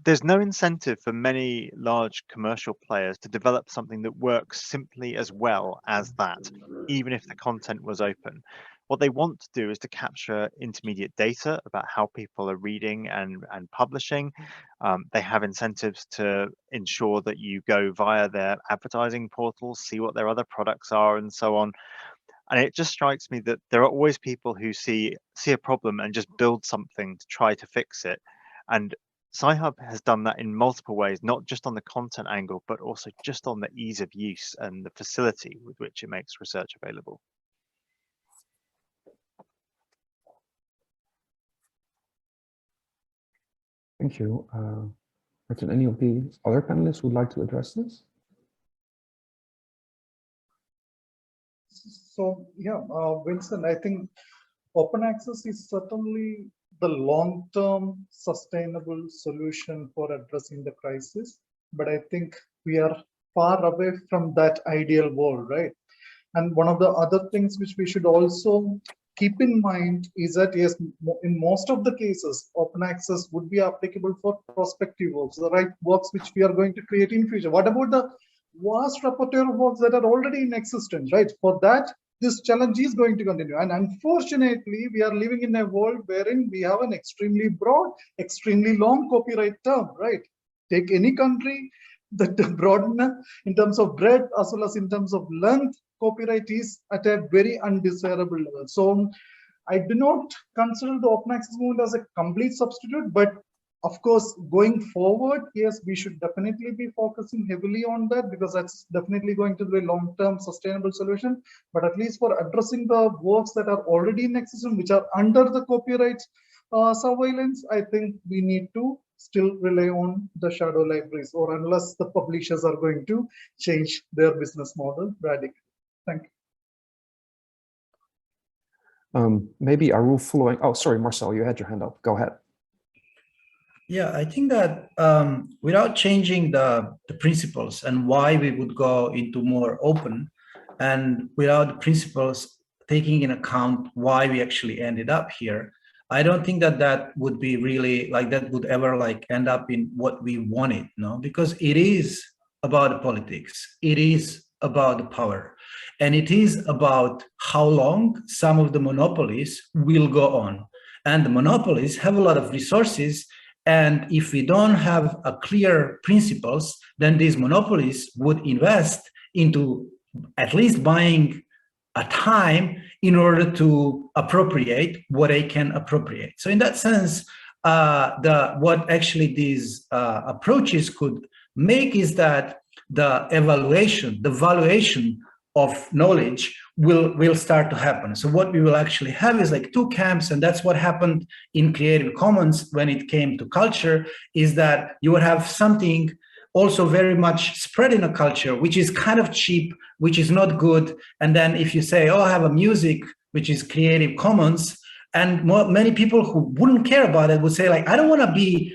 there's no incentive for many large commercial players to develop something that works simply as well as that, even if the content was open. What they want to do is to capture intermediate data about how people are reading and publishing. They have incentives to ensure that you go via their advertising portals, see what their other products are, and so on. And it just strikes me that there are always people who see a problem and just build something to try to fix it. And Sci-Hub has done that in multiple ways, not just on the content angle, but also just on the ease of use and the facility with which it makes research available. Thank you. Martin, any of the other panelists would like to address this? So yeah, Vincent, I think open access is certainly the long-term sustainable solution for addressing the crisis. But I think we are far away from that ideal world, right? And one of the other things which we should also keep in mind is that, yes, in most of the cases, open access would be applicable for prospective works, the right works which we are going to create in future. What about the vast repertoire of works that are already in existence, right? For that, this challenge is going to continue. And unfortunately, we are living in a world wherein we have an extremely broad, extremely long copyright term, right? Take any country, the broadness in terms of breadth as well as in terms of length, copyright is at a very undesirable level. So I do not consider the open access movement as a complete substitute, but of course, going forward, yes, we should definitely be focusing heavily on that because that's definitely going to be a long-term sustainable solution. But at least for addressing the works that are already in existence, which are under the copyright surveillance, I think we need to still rely on the shadow libraries, or unless the publishers are going to change their business model radically. Thank you. Maybe Arul following. Oh, sorry, Marcell, you had your hand up. Go ahead. Yeah, I think that without changing the principles and why we would go into more open, and without the principles taking in account why we actually ended up here, I don't think that that would be really like that would ever like end up in what we wanted, no? Because it is about the politics, it is about the power, and it is about how long some of the monopolies will go on. And the monopolies have a lot of resources. And if we don't have a clear principles, then these monopolies would invest into at least buying a time in order to appropriate what they can appropriate. So in that sense, what actually these approaches could make is that the evaluation, the valuation of knowledge will start to happen. So what we will actually have is like two camps, and that's what happened in Creative Commons when it came to culture, is that you would have something also very much spread in a culture, which is kind of cheap, which is not good. And then if you say, oh, I have a music, which is Creative Commons, and many people who wouldn't care about it would say like, I don't want to be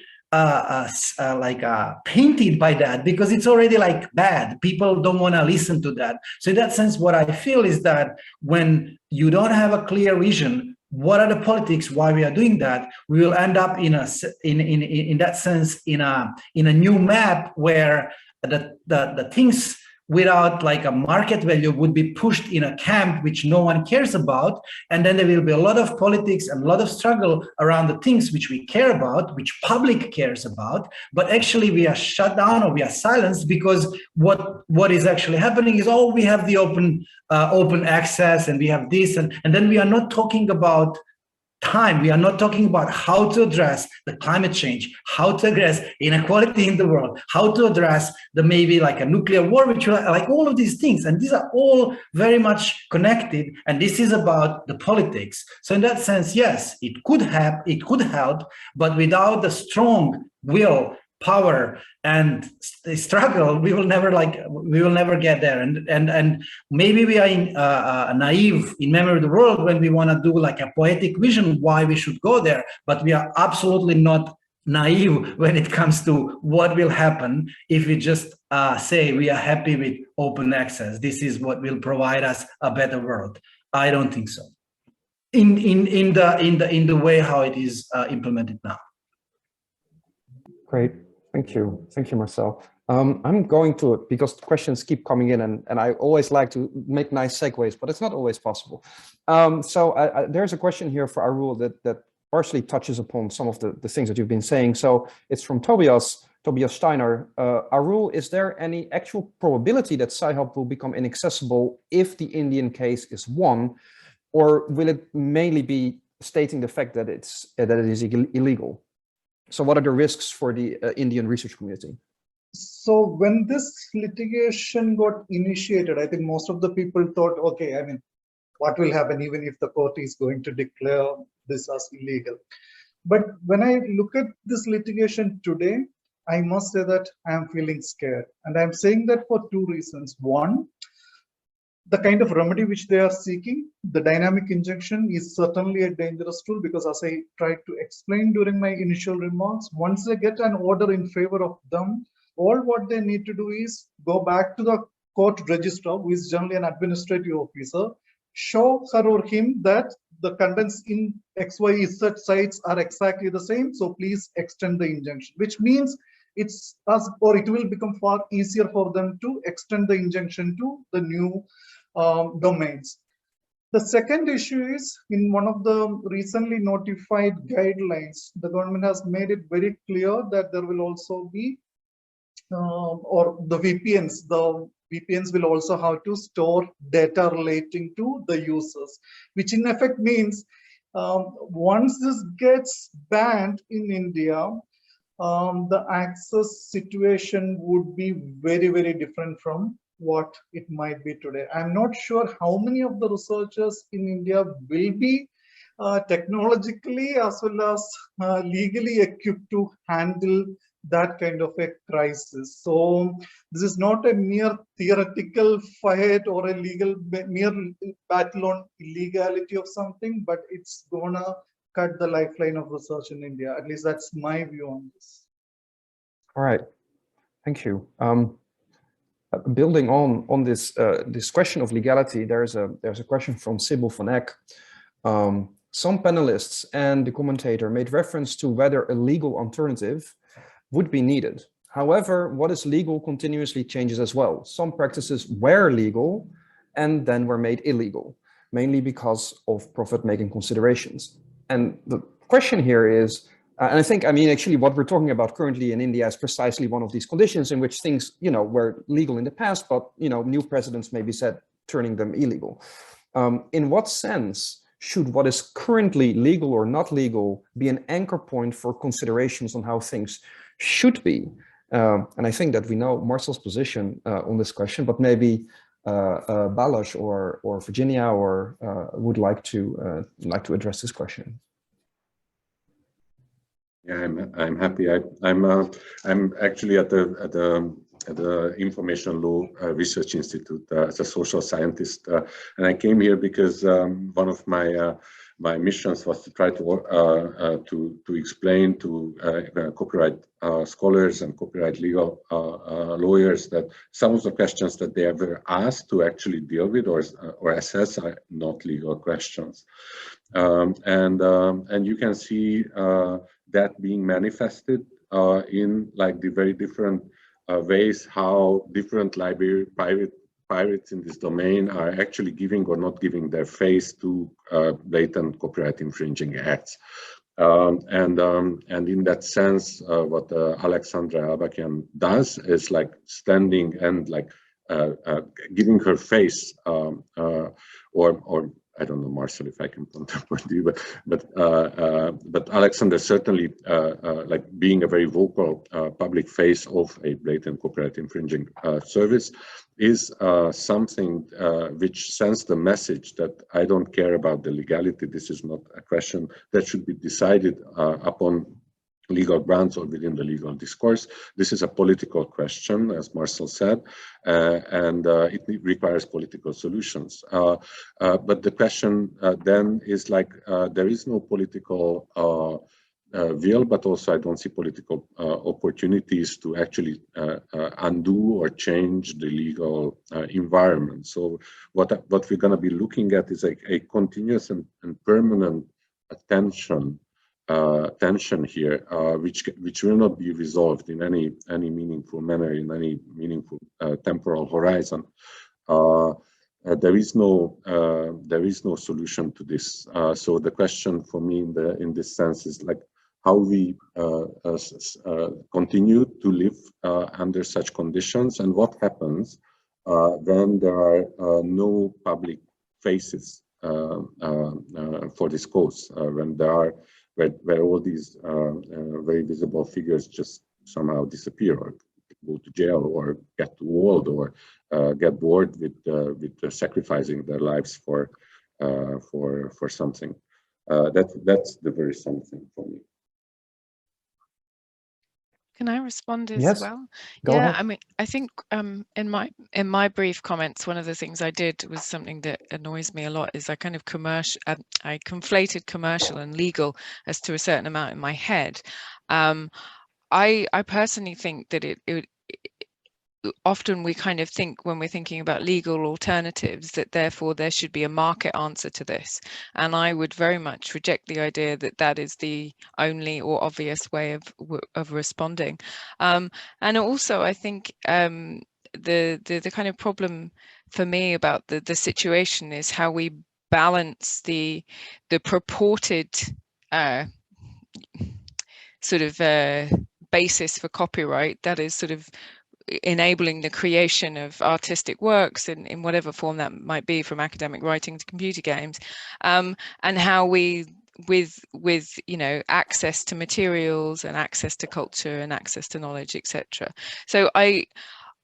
painted by that because it's already like bad. People don't want to listen to that. So in that sense, what I feel is that when you don't have a clear vision, what are the politics, why we are doing that, we will end up in that sense in a new map where the things without like a market value would be pushed in a camp which no one cares about. And then there will be a lot of politics and a lot of struggle around the things which we care about, which public cares about, but actually we are shut down or we are silenced because what is actually happening is, oh, we have the open access and we have this, and then we are not talking about time. We are not talking about how to address the climate change, how to address inequality in the world, how to address the maybe like a nuclear war, which like all of these things. And these are all very much connected. And this is about the politics. So in that sense, yes, it could help, but without the strong will power and struggle, we will never get there. And maybe we are naive in memory of the world when we want to do like a poetic vision why we should go there, but we are absolutely not naive when it comes to what will happen if we just say we are happy with open access. This is what will provide us a better world. I don't think so. In the way how it is implemented now. Great, thank you, Marcell. I'm going to, because questions keep coming in, and I always like to make nice segues, but it's not always possible. So there's a question here for Arul that partially touches upon some of the things that you've been saying. So it's from Tobias Steiner. Arul, is there any actual probability that Sci-Hub will become inaccessible if the Indian case is won, or will it mainly be stating the fact that it is illegal? So what are the risks for the Indian research community? So when this litigation got initiated, I think most of the people thought, okay, I mean, what will happen even if the court is going to declare this as illegal? But when I look at this litigation today, I must say that I am feeling scared. And I'm saying that for two reasons. One, the kind of remedy which they are seeking, the dynamic injunction, is certainly a dangerous tool, because as I tried to explain during my initial remarks, once they get an order in favor of them, all what they need to do is go back to the court registrar, who is generally an administrative officer, show her or him that the contents in XYZ sites are exactly the same, so please extend the injunction, which means it will become far easier for them to extend the injunction to the new domains. The second issue is, in one of the recently notified guidelines, the government has made it very clear that there will also be, or the VPNs will also have to store data relating to the users, which in effect means once this gets banned in India, the access situation would be very, very different from what it might be today. I'm not sure how many of the researchers in India will be technologically as well as legally equipped to handle that kind of a crisis. So this is not a mere theoretical fight or a mere battle on illegality of something, but it's gonna cut the lifeline of research in India. At least that's my view on this. All right, thank you. Building on this this question of legality, there's a question from Sybil van Eck. Some panelists and the commentator made reference to whether a legal alternative would be needed. However, what is legal continuously changes as well. Some practices were legal and then were made illegal, mainly because of profit-making considerations. And the question here is, and I think, I mean, actually what we're talking about currently in India is precisely one of these conditions in which things, were legal in the past, but, new presidents maybe said turning them illegal. In what sense should what is currently legal or not legal be an anchor point for considerations on how things should be? And I think that we know Marcell's position on this question, but maybe Balász or Virginia would like to address this question. Yeah, I'm happy. I'm actually at the Information Law Research Institute as a social scientist, and I came here because one of my missions was to try to explain to copyright scholars and copyright legal lawyers that some of the questions that they were asked to actually deal with or assess are not legal questions, and you can see that being manifested in like the very different ways how different library pirates in this domain are actually giving or not giving their face to blatant copyright infringing acts. And in that sense, what Alexandra Albakian does is like standing and like giving her face, or I don't know, Marcell, if I can point to you, but Alexander certainly like being a very vocal public face of a blatant copyright infringing service is something which sends the message that I don't care about the legality. This is not a question that should be decided upon legal grounds or within the legal discourse. This is a political question, as Marcell said, and it requires political solutions. But the question then is like, there is no political will, but also I don't see political opportunities to actually undo or change the legal environment. So what we're going to be looking at is a continuous and permanent tension here, which will not be resolved in any meaningful manner, in any meaningful temporal horizon. There is no solution to this. So the question for me in this sense is like how we continue to live under such conditions, and what happens when there are no public faces for this cause, when there are where all these very visible figures just somehow disappear, or go to jail, or get too old, or get bored with sacrificing their lives for something. That's the very something for me. Can I respond as Yes, well? go Yeah, ahead. I mean, I think in my brief comments, one of the things I did was something that annoys me a lot is I kind of I conflated commercial and legal as to a certain amount in my head. I personally think that often we kind of think when we're thinking about legal alternatives that therefore there should be a market answer to this, and I would very much reject the idea that that is the only or obvious way of responding. And also I think the kind of problem for me about the situation is how we balance the purported sort of basis for copyright that is sort of enabling the creation of artistic works in whatever form that might be, from academic writing to computer games, and how we with you know, access to materials and access to culture and access to knowledge, etc. So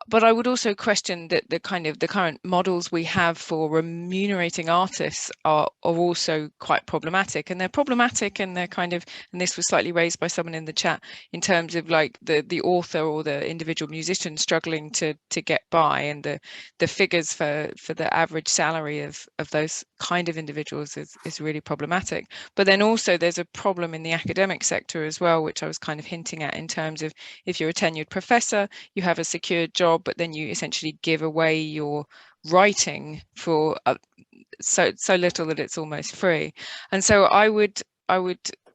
but I would also question that the current models we have for remunerating artists are also quite problematic, and they're problematic, and they're kind of, and this was slightly raised by someone in the chat, in terms of like the author or the individual musician struggling to get by, and the figures for the average salary of those kind of individuals is really problematic. But then also there's a problem in the academic sector as well, which I was kind of hinting at, in terms of if you're a tenured professor, you have a secured job, but then you essentially give away your writing for so little that it's almost free. And so I would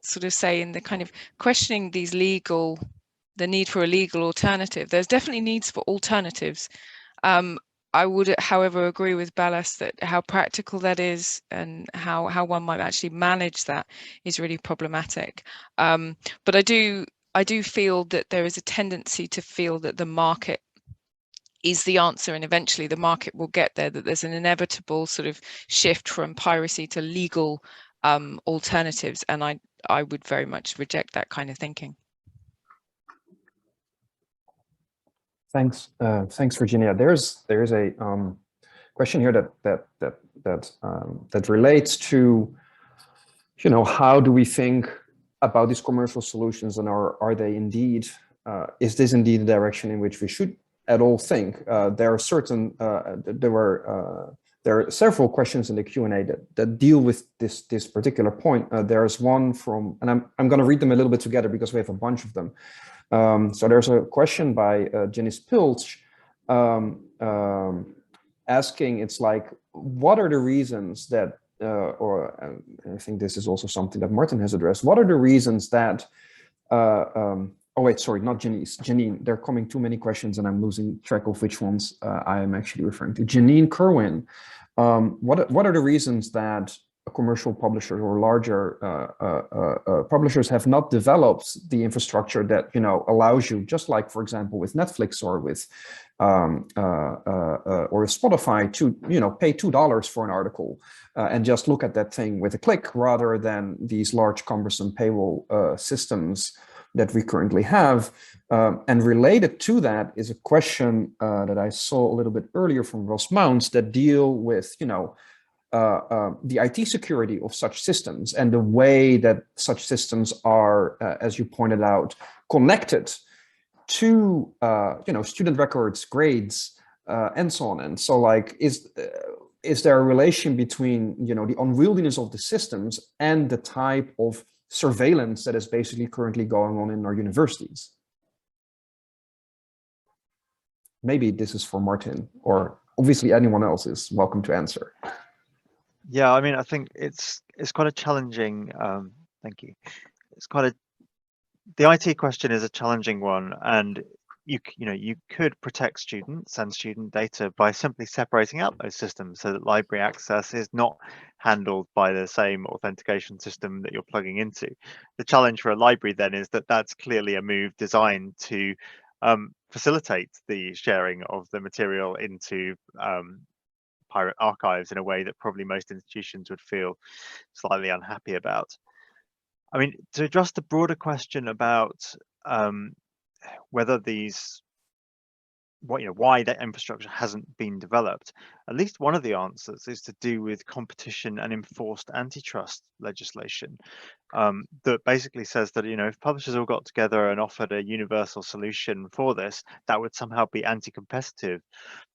sort of say, in the kind of questioning the need for a legal alternative, there's definitely needs for alternatives. I would, however, agree with Balász that how practical that is and how one might actually manage that is really problematic. But I do feel that there is a tendency to feel that the market is the answer, and eventually the market will get there, that there's an inevitable sort of shift from piracy to legal alternatives, and I would very much reject that kind of thinking. Thanks, Virginia. There's a question here that relates to, you know, how do we think about these commercial solutions, and are they indeed, is this indeed the direction in which we should at all think? There are certain, there are several questions in the Q&A that deal with this particular point. There's one from, and I'm going to read them a little bit together because we have a bunch of them. So there's a question by Janice Pilch asking, it's like, what are the reasons that, or I think this is also something that Martin has addressed, what are the reasons that, oh wait, sorry, not Janice, Janine, there are coming too many questions and I'm losing track of which ones I am actually referring to. Janine Kerwin, what are the reasons that commercial publishers or larger publishers have not developed the infrastructure that, you know, allows you, just like, for example, with Netflix or with or Spotify, to, you know, pay $2 for an article and just look at that thing with a click, rather than these large cumbersome paywall systems that we currently have. And related to that is a question that I saw a little bit earlier from Ross Mounts that deal with, you know, the IT security of such systems and the way that such systems are, as you pointed out, connected to student records, grades, and so on. And so, like, is there a relation between the unwieldiness of the systems and the type of surveillance that is basically currently going on in our universities? Maybe this is for Martin, or obviously anyone else is welcome to answer. Yeah, I mean, I think it's quite a challenging. Thank you. It's the IT question is a challenging one, and you could protect students and student data by simply separating out those systems so that library access is not handled by the same authentication system that you're plugging into. The challenge for a library then is that that's clearly a move designed to facilitate the sharing of the material into pirate archives in a way that probably most institutions would feel slightly unhappy about. I mean, to address the broader question about whether why that infrastructure hasn't been developed, at least one of the answers is to do with competition and enforced antitrust legislation that basically says that if publishers all got together and offered a universal solution for this, that would somehow be anti-competitive.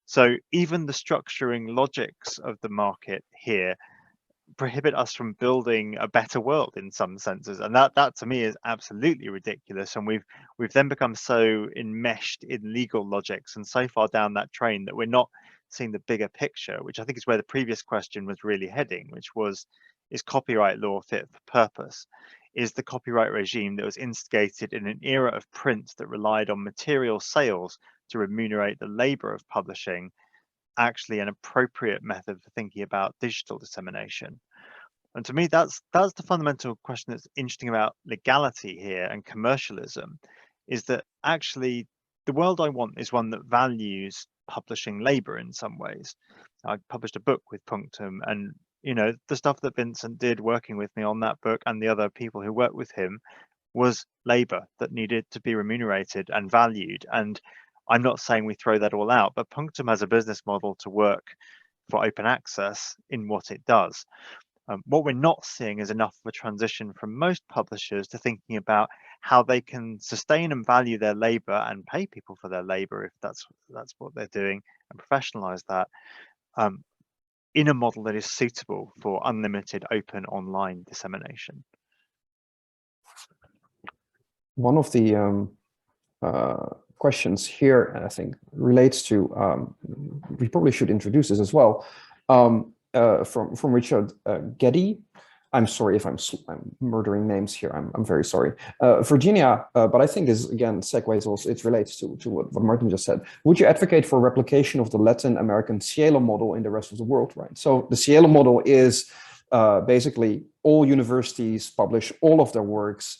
So even the structuring logics of the market here prohibit us from building a better world in some senses, and that to me is absolutely ridiculous. And we've then become so enmeshed in legal logics and so far down that train that we're not seeing the bigger picture, which I think is where the previous question was really heading, which was, is copyright law fit for purpose? Is the copyright regime that was instigated in an era of print that relied on material sales to remunerate the labor of publishing actually an appropriate method for thinking about digital dissemination? And to me, that's the fundamental question that's interesting about legality here and commercialism, is that actually the world I want is one that values publishing labor in some ways. I published a book with Punctum, and the stuff that Vincent did working with me on that book and the other people who worked with him was labor that needed to be remunerated and valued. And I'm not saying we throw that all out, but Punctum has a business model to work for open access in what it does. What we're not seeing is enough of a transition from most publishers to thinking about how they can sustain and value their labor and pay people for their labor, if that's what they're doing, and professionalize that in a model that is suitable for unlimited open online dissemination. One of the questions here, and I think relates to, we probably should introduce this as well, from Richard Getty. I'm sorry if I'm murdering names here. I'm very sorry. Virginia, but I think this again segues also. It relates to what Martin just said. Would you advocate for replication of the Latin American Cielo model in the rest of the world? Right. So the Cielo model is basically all universities publish all of their works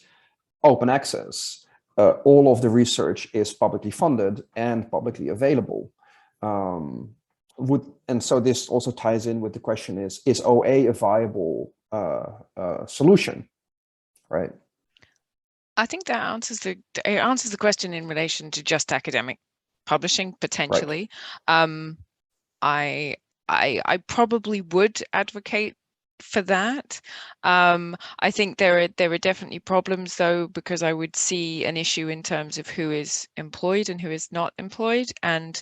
open access. All of the research is publicly funded and publicly available. And so this also ties in with the question: is OA a viable solution, right? I think that answers the question in relation to just academic publishing potentially. Right. I probably would advocate for that. I think there are definitely problems though, because I would see an issue in terms of who is employed and who is not employed, and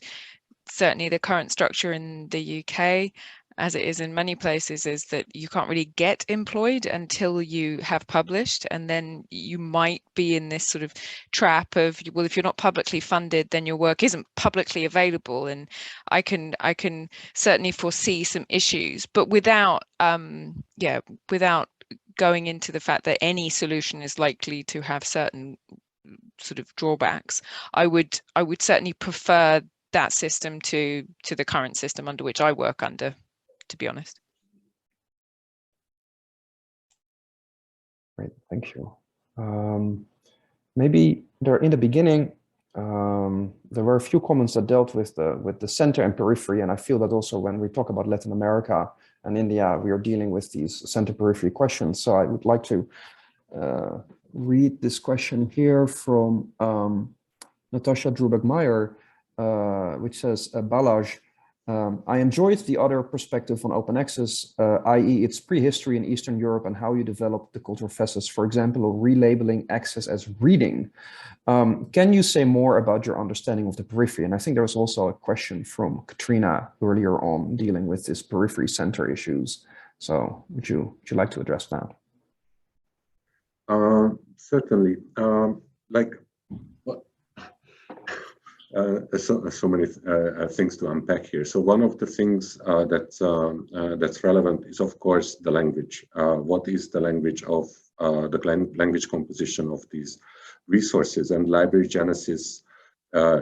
certainly the current structure in the UK, as it is in many places, is that you can't really get employed until you have published, and then you might be in this sort of trap of, well, if you're not publicly funded, then your work isn't publicly available. And I can certainly foresee some issues, but without without going into the fact that any solution is likely to have certain sort of drawbacks, I would certainly prefer that system to the current system under which I work under, to be honest. Great, thank you. Maybe there in the beginning, there were a few comments that dealt with the center and periphery, and I feel that also when we talk about Latin America and India, we are dealing with these center periphery questions. So I would like to read this question here from Natasha Drubek-Meyer, which says, Balász, I enjoyed the other perspective on open access, i.e. its prehistory in Eastern Europe and how you developed the cultural facets, for example, of relabeling access as reading. Can you say more about your understanding of the periphery? And I think there was also a question from Katrina earlier on dealing with this periphery center issues. So would you like to address that? Certainly. So many things to unpack here. So one of the things that's relevant is, of course, the language. What is the language of the language composition of these resources? And Library Genesis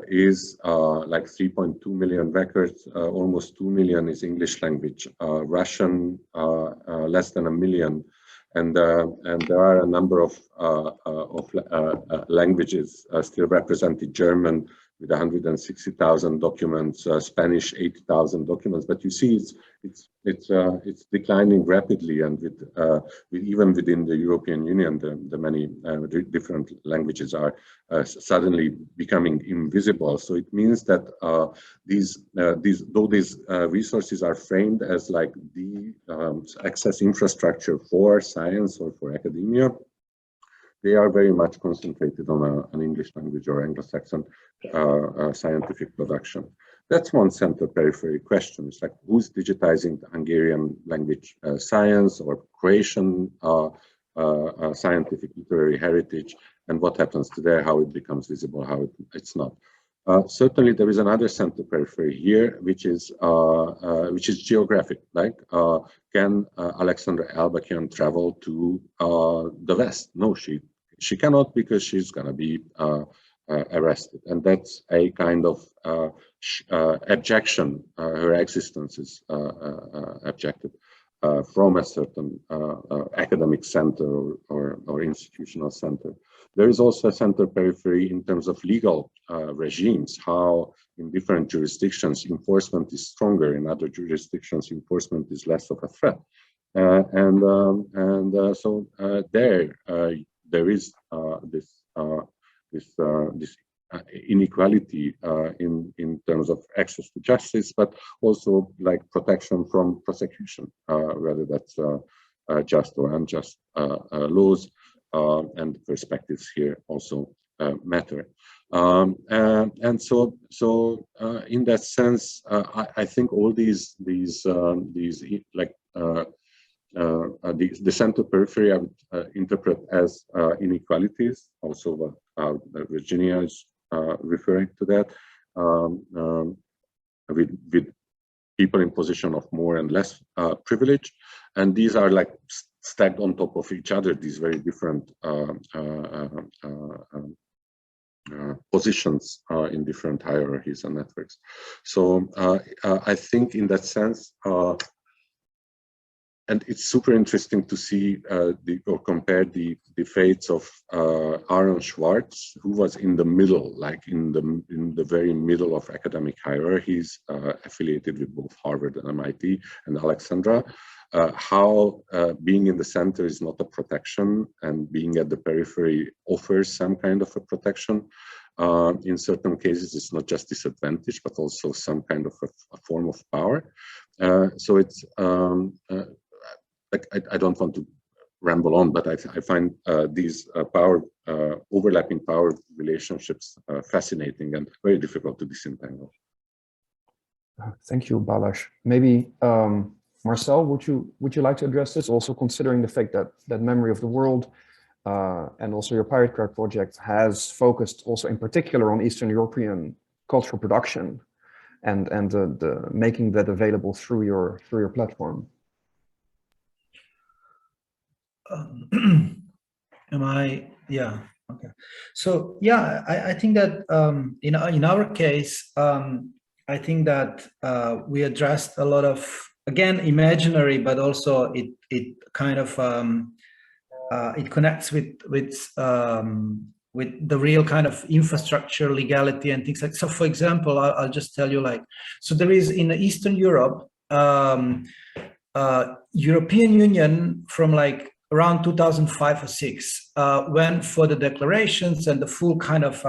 is like 3.2 million records. Almost 2 million is English language. Russian, less than 1 million. And there are a number of languages still represented. German with 160,000 documents, Spanish 80,000 documents. But you see, it's declining rapidly, and with even within the European Union, the many different languages are suddenly becoming invisible. So it means that though these resources are framed as like the access infrastructure for science or for academia, they are very much concentrated on an English language or Anglo-Saxon scientific production. That's one center-periphery question. It's like, who's digitizing the Hungarian language science or Croatian scientific literary heritage, and what happens to there, how it becomes visible, how it's not. Certainly, there is another center-periphery here, which is geographic. Like, can Alexandra Elbakian travel to the West? No, she cannot, because she's going to be arrested, and that's a kind of abjection. Her existence is abjected from a certain academic center or institutional center. There is also a center periphery in terms of legal regimes, how in different jurisdictions enforcement is stronger, in other jurisdictions enforcement is less of a threat. So there is this inequality in terms of access to justice, but also like protection from prosecution, whether that's just or unjust laws, and perspectives here also matter. And so in that sense, I think all these like the center periphery I would interpret as inequalities, also what Virginia is referring to that, with people in position of more and less privilege, and these are like stacked on top of each other, these very different positions in different hierarchies and networks. So I think in that sense, and it's super interesting to see or compare the fates of Aaron Swartz, who was in the middle, like in the very middle of academic hierarchies, affiliated with both Harvard and MIT, and Alexandra. How being in the center is not a protection, and being at the periphery offers some kind of a protection. In certain cases, it's not just disadvantage, but also some kind of a form of power. So it's I don't want to ramble on, but I find these overlapping power relationships fascinating and very difficult to disentangle. Thank you, Balász. Maybe Marcell, would you like to address this? Also considering the fact that Memory of the World and also your Pirate Card project has focused also in particular on Eastern European cultural production and the making that available through your platform. Yeah, okay. So yeah, I think that in our case, I think that we addressed a lot of, again, imaginary, but also it kind of it connects with the real kind of infrastructure, legality, and things like. So for example, I'll just tell you, like, so there is in Eastern Europe, European Union from like around 2005 or 6 went for the declarations and the full kind of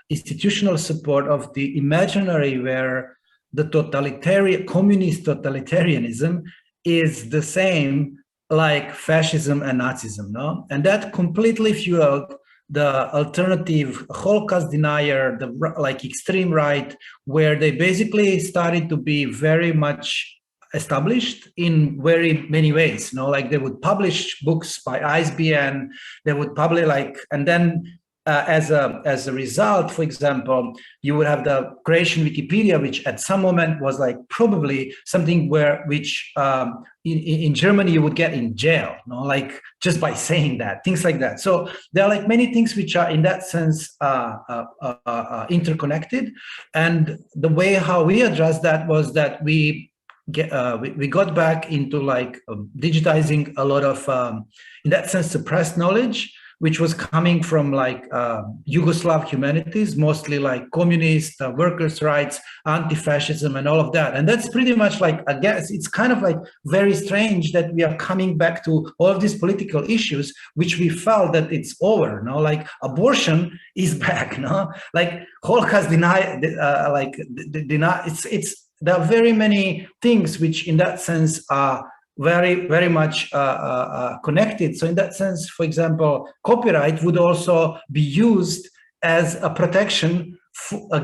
institutional support of the imaginary, where the communist totalitarianism is the same like fascism and Nazism, no? And that completely fueled the alternative Holocaust denier, the like extreme right, where they basically started to be very much established in very many ways, you know, like they would publish books by ISBN, they would probably like, and then as a result, for example, you would have the creation Wikipedia, which at some moment was like probably something which in Germany you would get in jail, you know, like just by saying that, things like that. So there are like many things which are in that sense interconnected, and the way how we addressed that was that we got back into like digitizing a lot of in that sense suppressed knowledge, which was coming from like Yugoslav humanities, mostly like communist, workers' rights, anti-fascism, and all of that. And that's pretty much like, I guess, it's kind of like very strange that we are coming back to all of these political issues, which we felt that it's over, no? Like abortion is back, no? Like Holocaust deny, there are very many things which in that sense are very, very much connected. So in that sense, for example, copyright would also be used as a protection for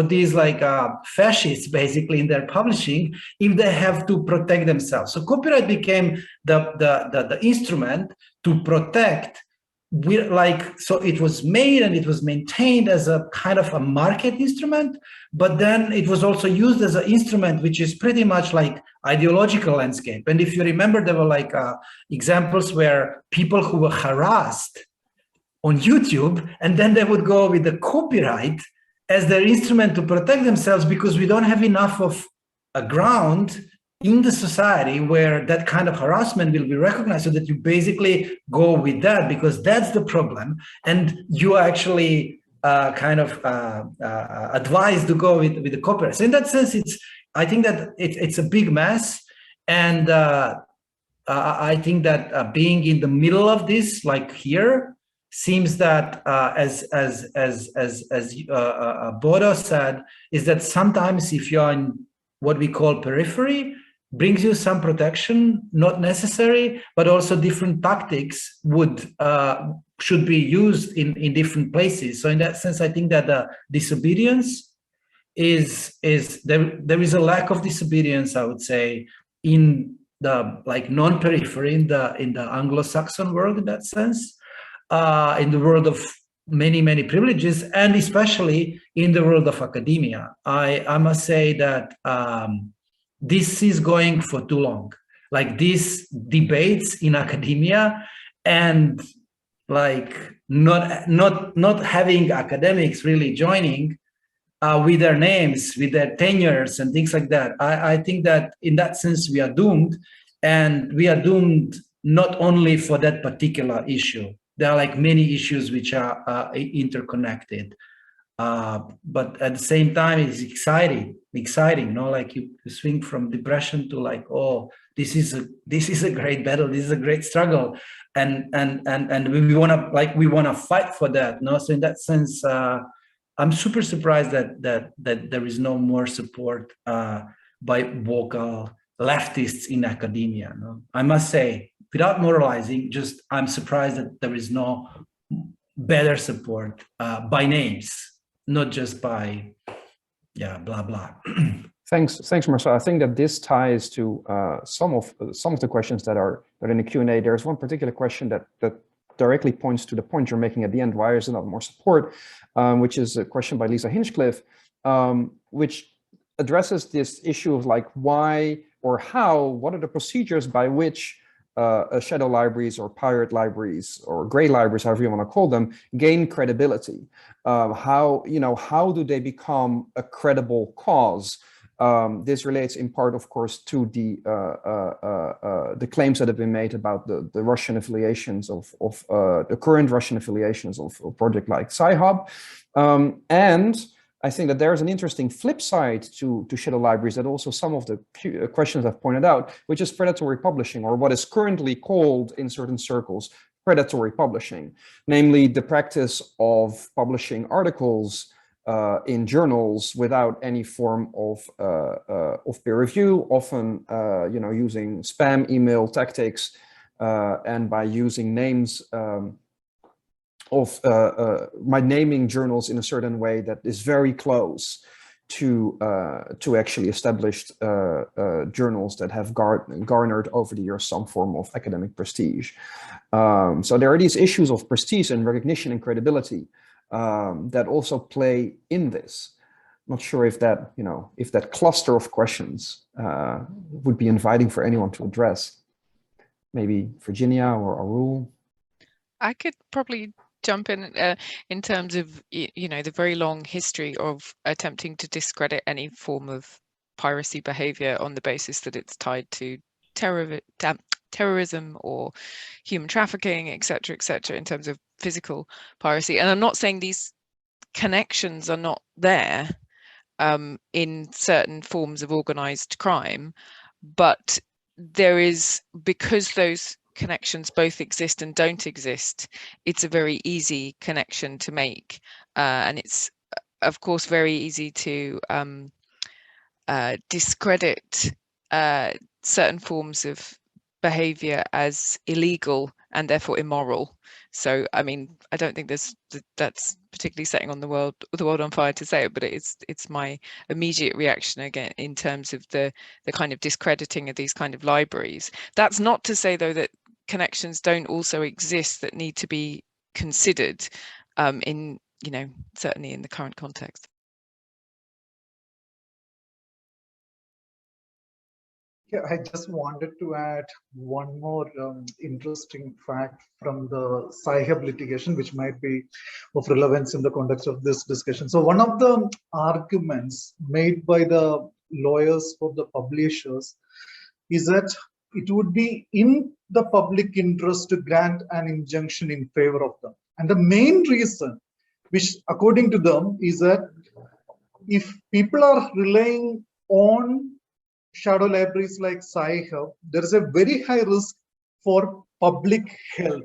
these like fascists basically in their publishing, if they have to protect themselves. So copyright became the instrument to protect. So it was made and it was maintained as a kind of a market instrument, but then it was also used as an instrument which is pretty much like ideological landscape. And if you remember, there were like examples where people who were harassed on YouTube, and then they would go with the copyright as their instrument to protect themselves, because we don't have enough of a ground in the society where that kind of harassment will be recognized, so that you basically go with that, because that's the problem. And you are actually advised to go with the copyright. So in that sense, I think that it's a big mess. And I think that being in the middle of this, like here, seems that as Bodo said, is that sometimes if you're in what we call periphery, brings you some protection, not necessary, but also different tactics should be used in different places. So in that sense, I think that the disobedience is there is a lack of disobedience, I would say, in the like non-periphery, in the Anglo-Saxon world, in that sense, in the world of many privileges, and especially in the world of academia. I must say that this is going for too long. Like these debates in academia, and like not having academics really joining with their names, with their tenures and things like that. I think that in that sense we are doomed, and we are doomed not only for that particular issue. There are like many issues which are interconnected. But at the same time, it's exciting, you know, like you swing from depression to like, oh, this is a great battle, this is a great struggle, and we want to fight for that, no? So in that sense, I'm super surprised that there is no more support by vocal leftists in academia. No? I must say, without moralizing, just I'm surprised that there is no better support by names. Not just by, blah blah. Thanks, Marcell. I think that this ties to some of the questions that are in the Q&A. There's one particular question that directly points to the point you're making at the end. Why is there not more support? Which is a question by Lisa Hinchcliffe, which addresses this issue of like why or how. What are the procedures by which shadow libraries or pirate libraries or gray libraries, however you want to call them, gain credibility? How do they become a credible cause? This relates in part, of course, to the claims that have been made about the Russian affiliations of the current Russian affiliations of a project like Sci-Hub. And I think that there's an interesting flip side to shadow libraries that also some of the questions I've pointed out, which is predatory publishing, or what is currently called in certain circles predatory publishing, namely the practice of publishing articles in journals without any form of peer review, often using spam email tactics, and by using names by naming journals in a certain way that is very close to actually established journals that have garnered over the years some form of academic prestige. So there are these issues of prestige and recognition and credibility that also play in this. Not sure if that, if that cluster of questions would be inviting for anyone to address. Maybe Virginia or Arul. I could probably jump in terms of, the very long history of attempting to discredit any form of piracy behavior on the basis that it's tied to terrorism or human trafficking, etc., in terms of physical piracy. And I'm not saying these connections are not there in certain forms of organized crime, but there is, because those connections both exist and don't exist, it's a very easy connection to make, and it's of course very easy to discredit certain forms of behavior as illegal and therefore immoral. So I mean, I don't think that's particularly setting on the world on fire to say it, but it's my immediate reaction again in terms of the kind of discrediting of these kind of libraries. That's not to say though that connections don't also exist that need to be considered in, certainly in the current context. Yeah, I just wanted to add one more interesting fact from the Sci-Hub litigation, which might be of relevance in the context of this discussion. So one of the arguments made by the lawyers for the publishers is that it would be in the public interest to grant an injunction in favor of them. And the main reason, which according to them, is that if people are relying on shadow libraries like Sci-Hub, there is a very high risk for public health.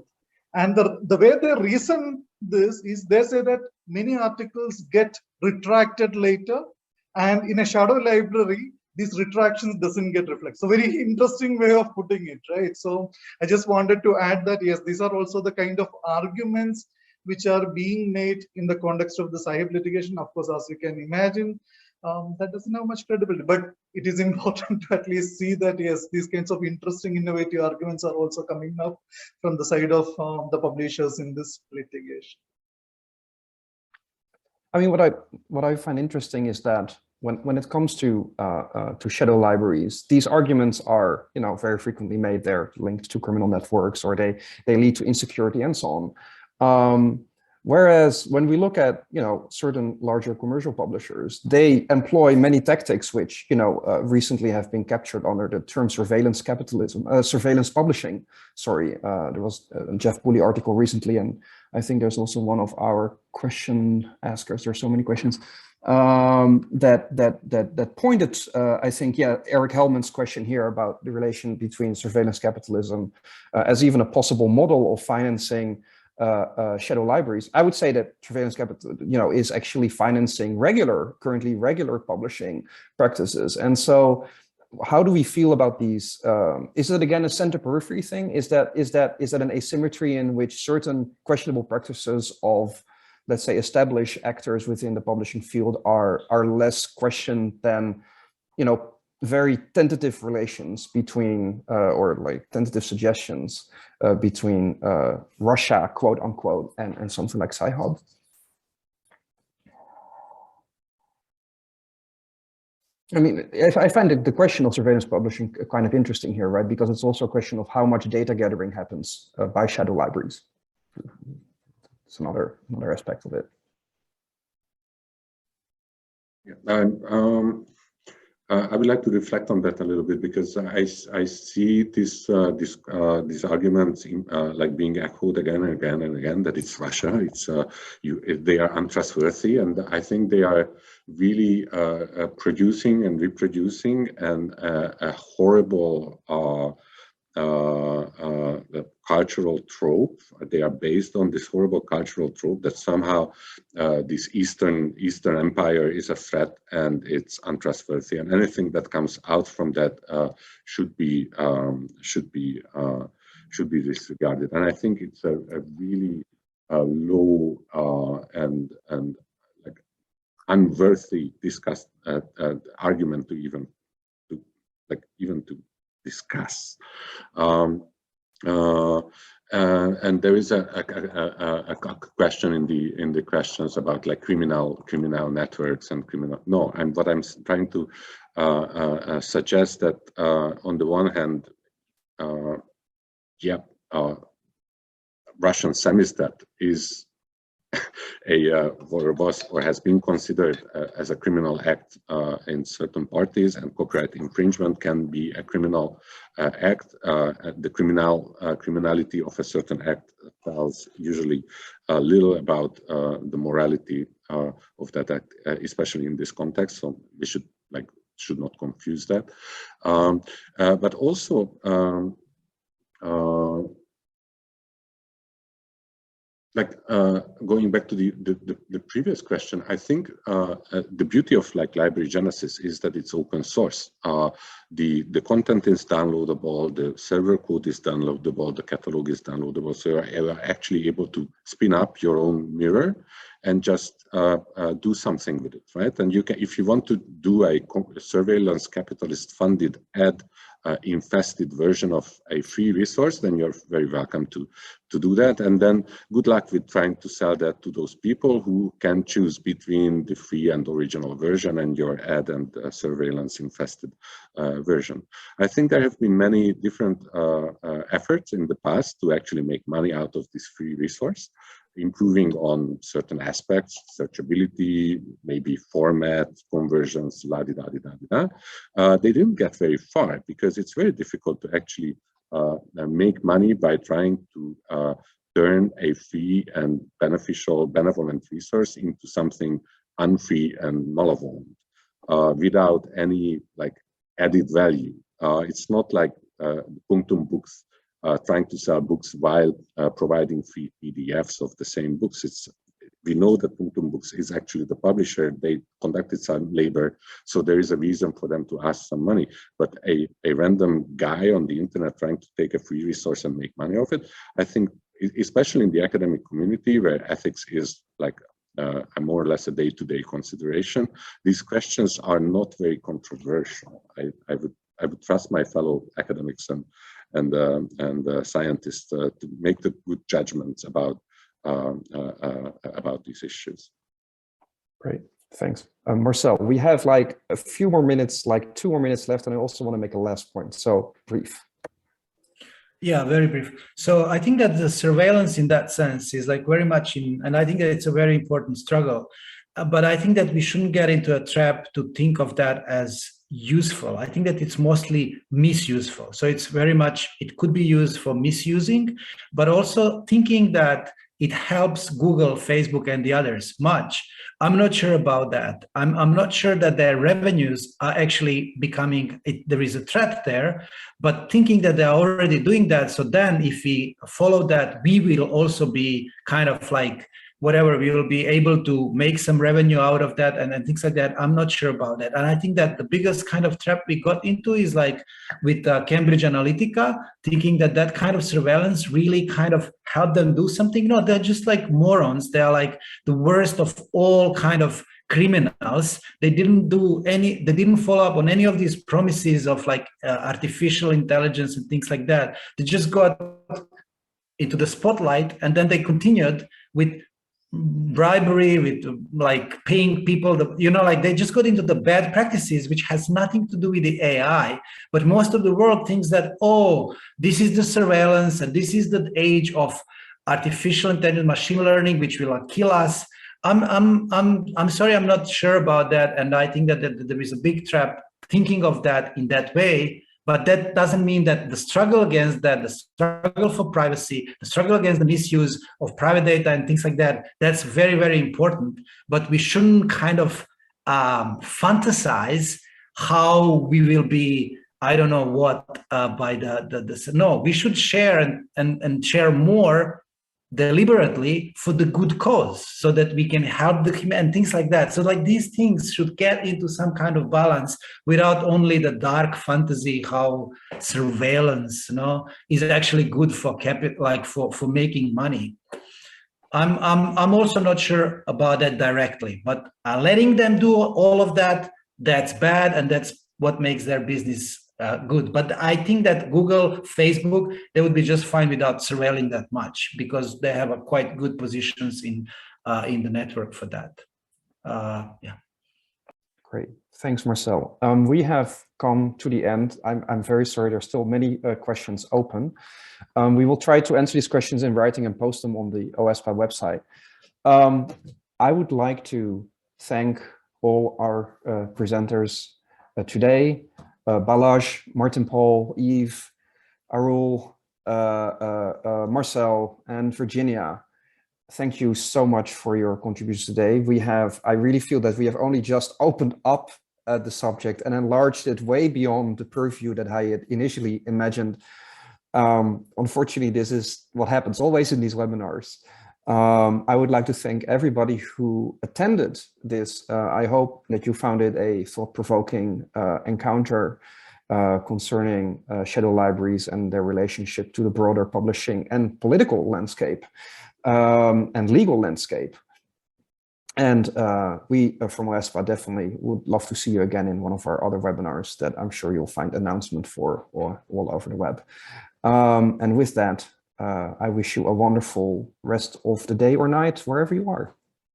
And the way they reason this is they say that many articles get retracted later, and in a shadow library, these retractions doesn't get reflected. So very interesting way of putting it, right? So I just wanted to add that, yes, these are also the kind of arguments which are being made in the context of the Sci-Hub litigation. Of course, as you can imagine, that doesn't have much credibility, but it is important to at least see that, yes, these kinds of interesting, innovative arguments are also coming up from the side of the publishers in this litigation. I mean, what I find interesting is that when it comes to shadow libraries, these arguments are, very frequently made. They're linked to criminal networks, or they lead to insecurity and so on. Whereas when we look at, certain larger commercial publishers, they employ many tactics which, recently have been captured under the term surveillance capitalism, surveillance publishing. Sorry, there was a Jeff Pooley article recently, and I think there's also one of our question askers. There's so many questions that pointed, I think, Eric Hellman's question here about the relation between surveillance capitalism as even a possible model of financing shadow libraries. I would say that surveillance capital, is actually financing currently regular publishing practices. And so, how do we feel about these? Is it again a center-periphery thing? Is that an asymmetry in which certain questionable practices of, let's say, established actors within the publishing field are less questioned than, very tentative relations between, or like tentative suggestions between Russia, quote unquote, and something like Sci-Hub? I mean, I find the question of surveillance publishing kind of interesting here, right? Because it's also a question of how much data gathering happens by shadow libraries. It's another aspect of it. Yeah, I would like to reflect on that a little bit, because I see these arguments like being echoed again and again and again, that it's Russia, they are untrustworthy, and I think they are really producing and reproducing a horrible the cultural trope. They are based on this horrible cultural trope that somehow this Eastern Empire is a threat and it's untrustworthy, and anything that comes out from that should be disregarded. And I think it's a really low and like unworthy argument to even to discuss. And there is a question in the questions about like criminal networks and criminal. No, and what I'm trying to suggest that on the one hand, Russian samizdat is or has been considered as a criminal act in certain parties, and copyright infringement can be a criminal act. The criminality of a certain act tells usually little about the morality of that act, especially in this context. So we should not confuse that. But also. Going back to the previous question, I think the beauty of like library Genesis is that it's open source. The content is downloadable, the server code is downloadable, the catalog is downloadable. So you're actually able to spin up your own mirror and just do something with it, right? And you can, if you want to do a surveillance capitalist funded ad infested version of a free resource, then you're very welcome to do that. And then good luck with trying to sell that to those people who can choose between the free and original version and your ad and surveillance infested version. I think there have been many different efforts in the past to actually make money out of this free resource, improving on certain aspects, searchability, maybe format, conversions, la-di-da-di-da-di-da. They didn't get very far because it's very difficult to actually make money by trying to turn a free and benevolent resource into something unfree and malevolent without any like added value. It's not like Punctum books trying to sell books while providing free PDFs of the same books. We know that Punctum Books is actually the publisher. They conducted some labor, so there is a reason for them to ask some money. But a random guy on the internet trying to take a free resource and make money of it, I think, especially in the academic community where ethics is like a more or less a day-to-day consideration, these questions are not very controversial. I would trust my fellow academics and scientists to make the good judgments about these issues. Great, thanks. Marcell, we have like a few more minutes, like 2 more minutes left, and I also want to make a last point, so brief. Yeah, very brief. So I think that the surveillance in that sense is like very much in, and I think that it's a very important struggle, but I think that we shouldn't get into a trap to think of that as useful. I think that it's mostly misuseful. So it's very much, it could be used for misusing, but also thinking that it helps Google, Facebook, and the others much. I'm not sure about that. I'm not sure that their revenues are actually becoming, there is a threat there, but thinking that they're already doing that. So then if we follow that, we will also be kind of like, whatever, we will be able to make some revenue out of that and things like that. I'm not sure about that. And I think that the biggest kind of trap we got into is like with Cambridge Analytica, thinking that that kind of surveillance really kind of helped them do something. No, they're just like morons. They're like the worst of all kind of criminals. They didn't follow up on any of these promises of like artificial intelligence and things like that. They just got into the spotlight and then they continued with bribery, with like paying people, like they just got into the bad practices, which has nothing to do with the AI. But most of the world thinks that, oh, this is the surveillance and this is the age of artificial intelligence, machine learning, which will kill us. I'm sorry, I'm not sure about that. And I think that there is a big trap thinking of that in that way. But that doesn't mean that the struggle against that, the struggle for privacy, the struggle against the misuse of private data and things like that, that's very, very important. But we shouldn't kind of fantasize how we will be I don't know what by no, we should share and share more deliberately for the good cause, so that we can help the human and things like that. So like these things should get into some kind of balance, without only the dark fantasy how surveillance, you know, is actually good for capital, like for making money. I'm also not sure about that directly, but letting them do all of that, that's bad, and that's what makes their business good. But I think that Google, Facebook, they would be just fine without surveilling that much, because they have a quite good positions in the network for that. Yeah. Great, thanks, Marcel. We have come to the end. I'm very sorry, there's still many questions open. We will try to answer these questions in writing and post them on the OASPA website. I would like to thank all our presenters today. Balász, Martin Paul, Yves, Arul, Marcel, and Virginia. Thank you so much for your contributions today. I really feel that we have only just opened up the subject and enlarged it way beyond the purview that I had initially imagined. Unfortunately, this is what happens always in these webinars. I would like to thank everybody who attended this. I hope that you found it a thought-provoking encounter concerning shadow libraries and their relationship to the broader publishing and political landscape and legal landscape. And we from OASPA definitely would love to see you again in one of our other webinars that I'm sure you'll find announcement for or all over the web. And with that, I wish you a wonderful rest of the day or night, wherever you are.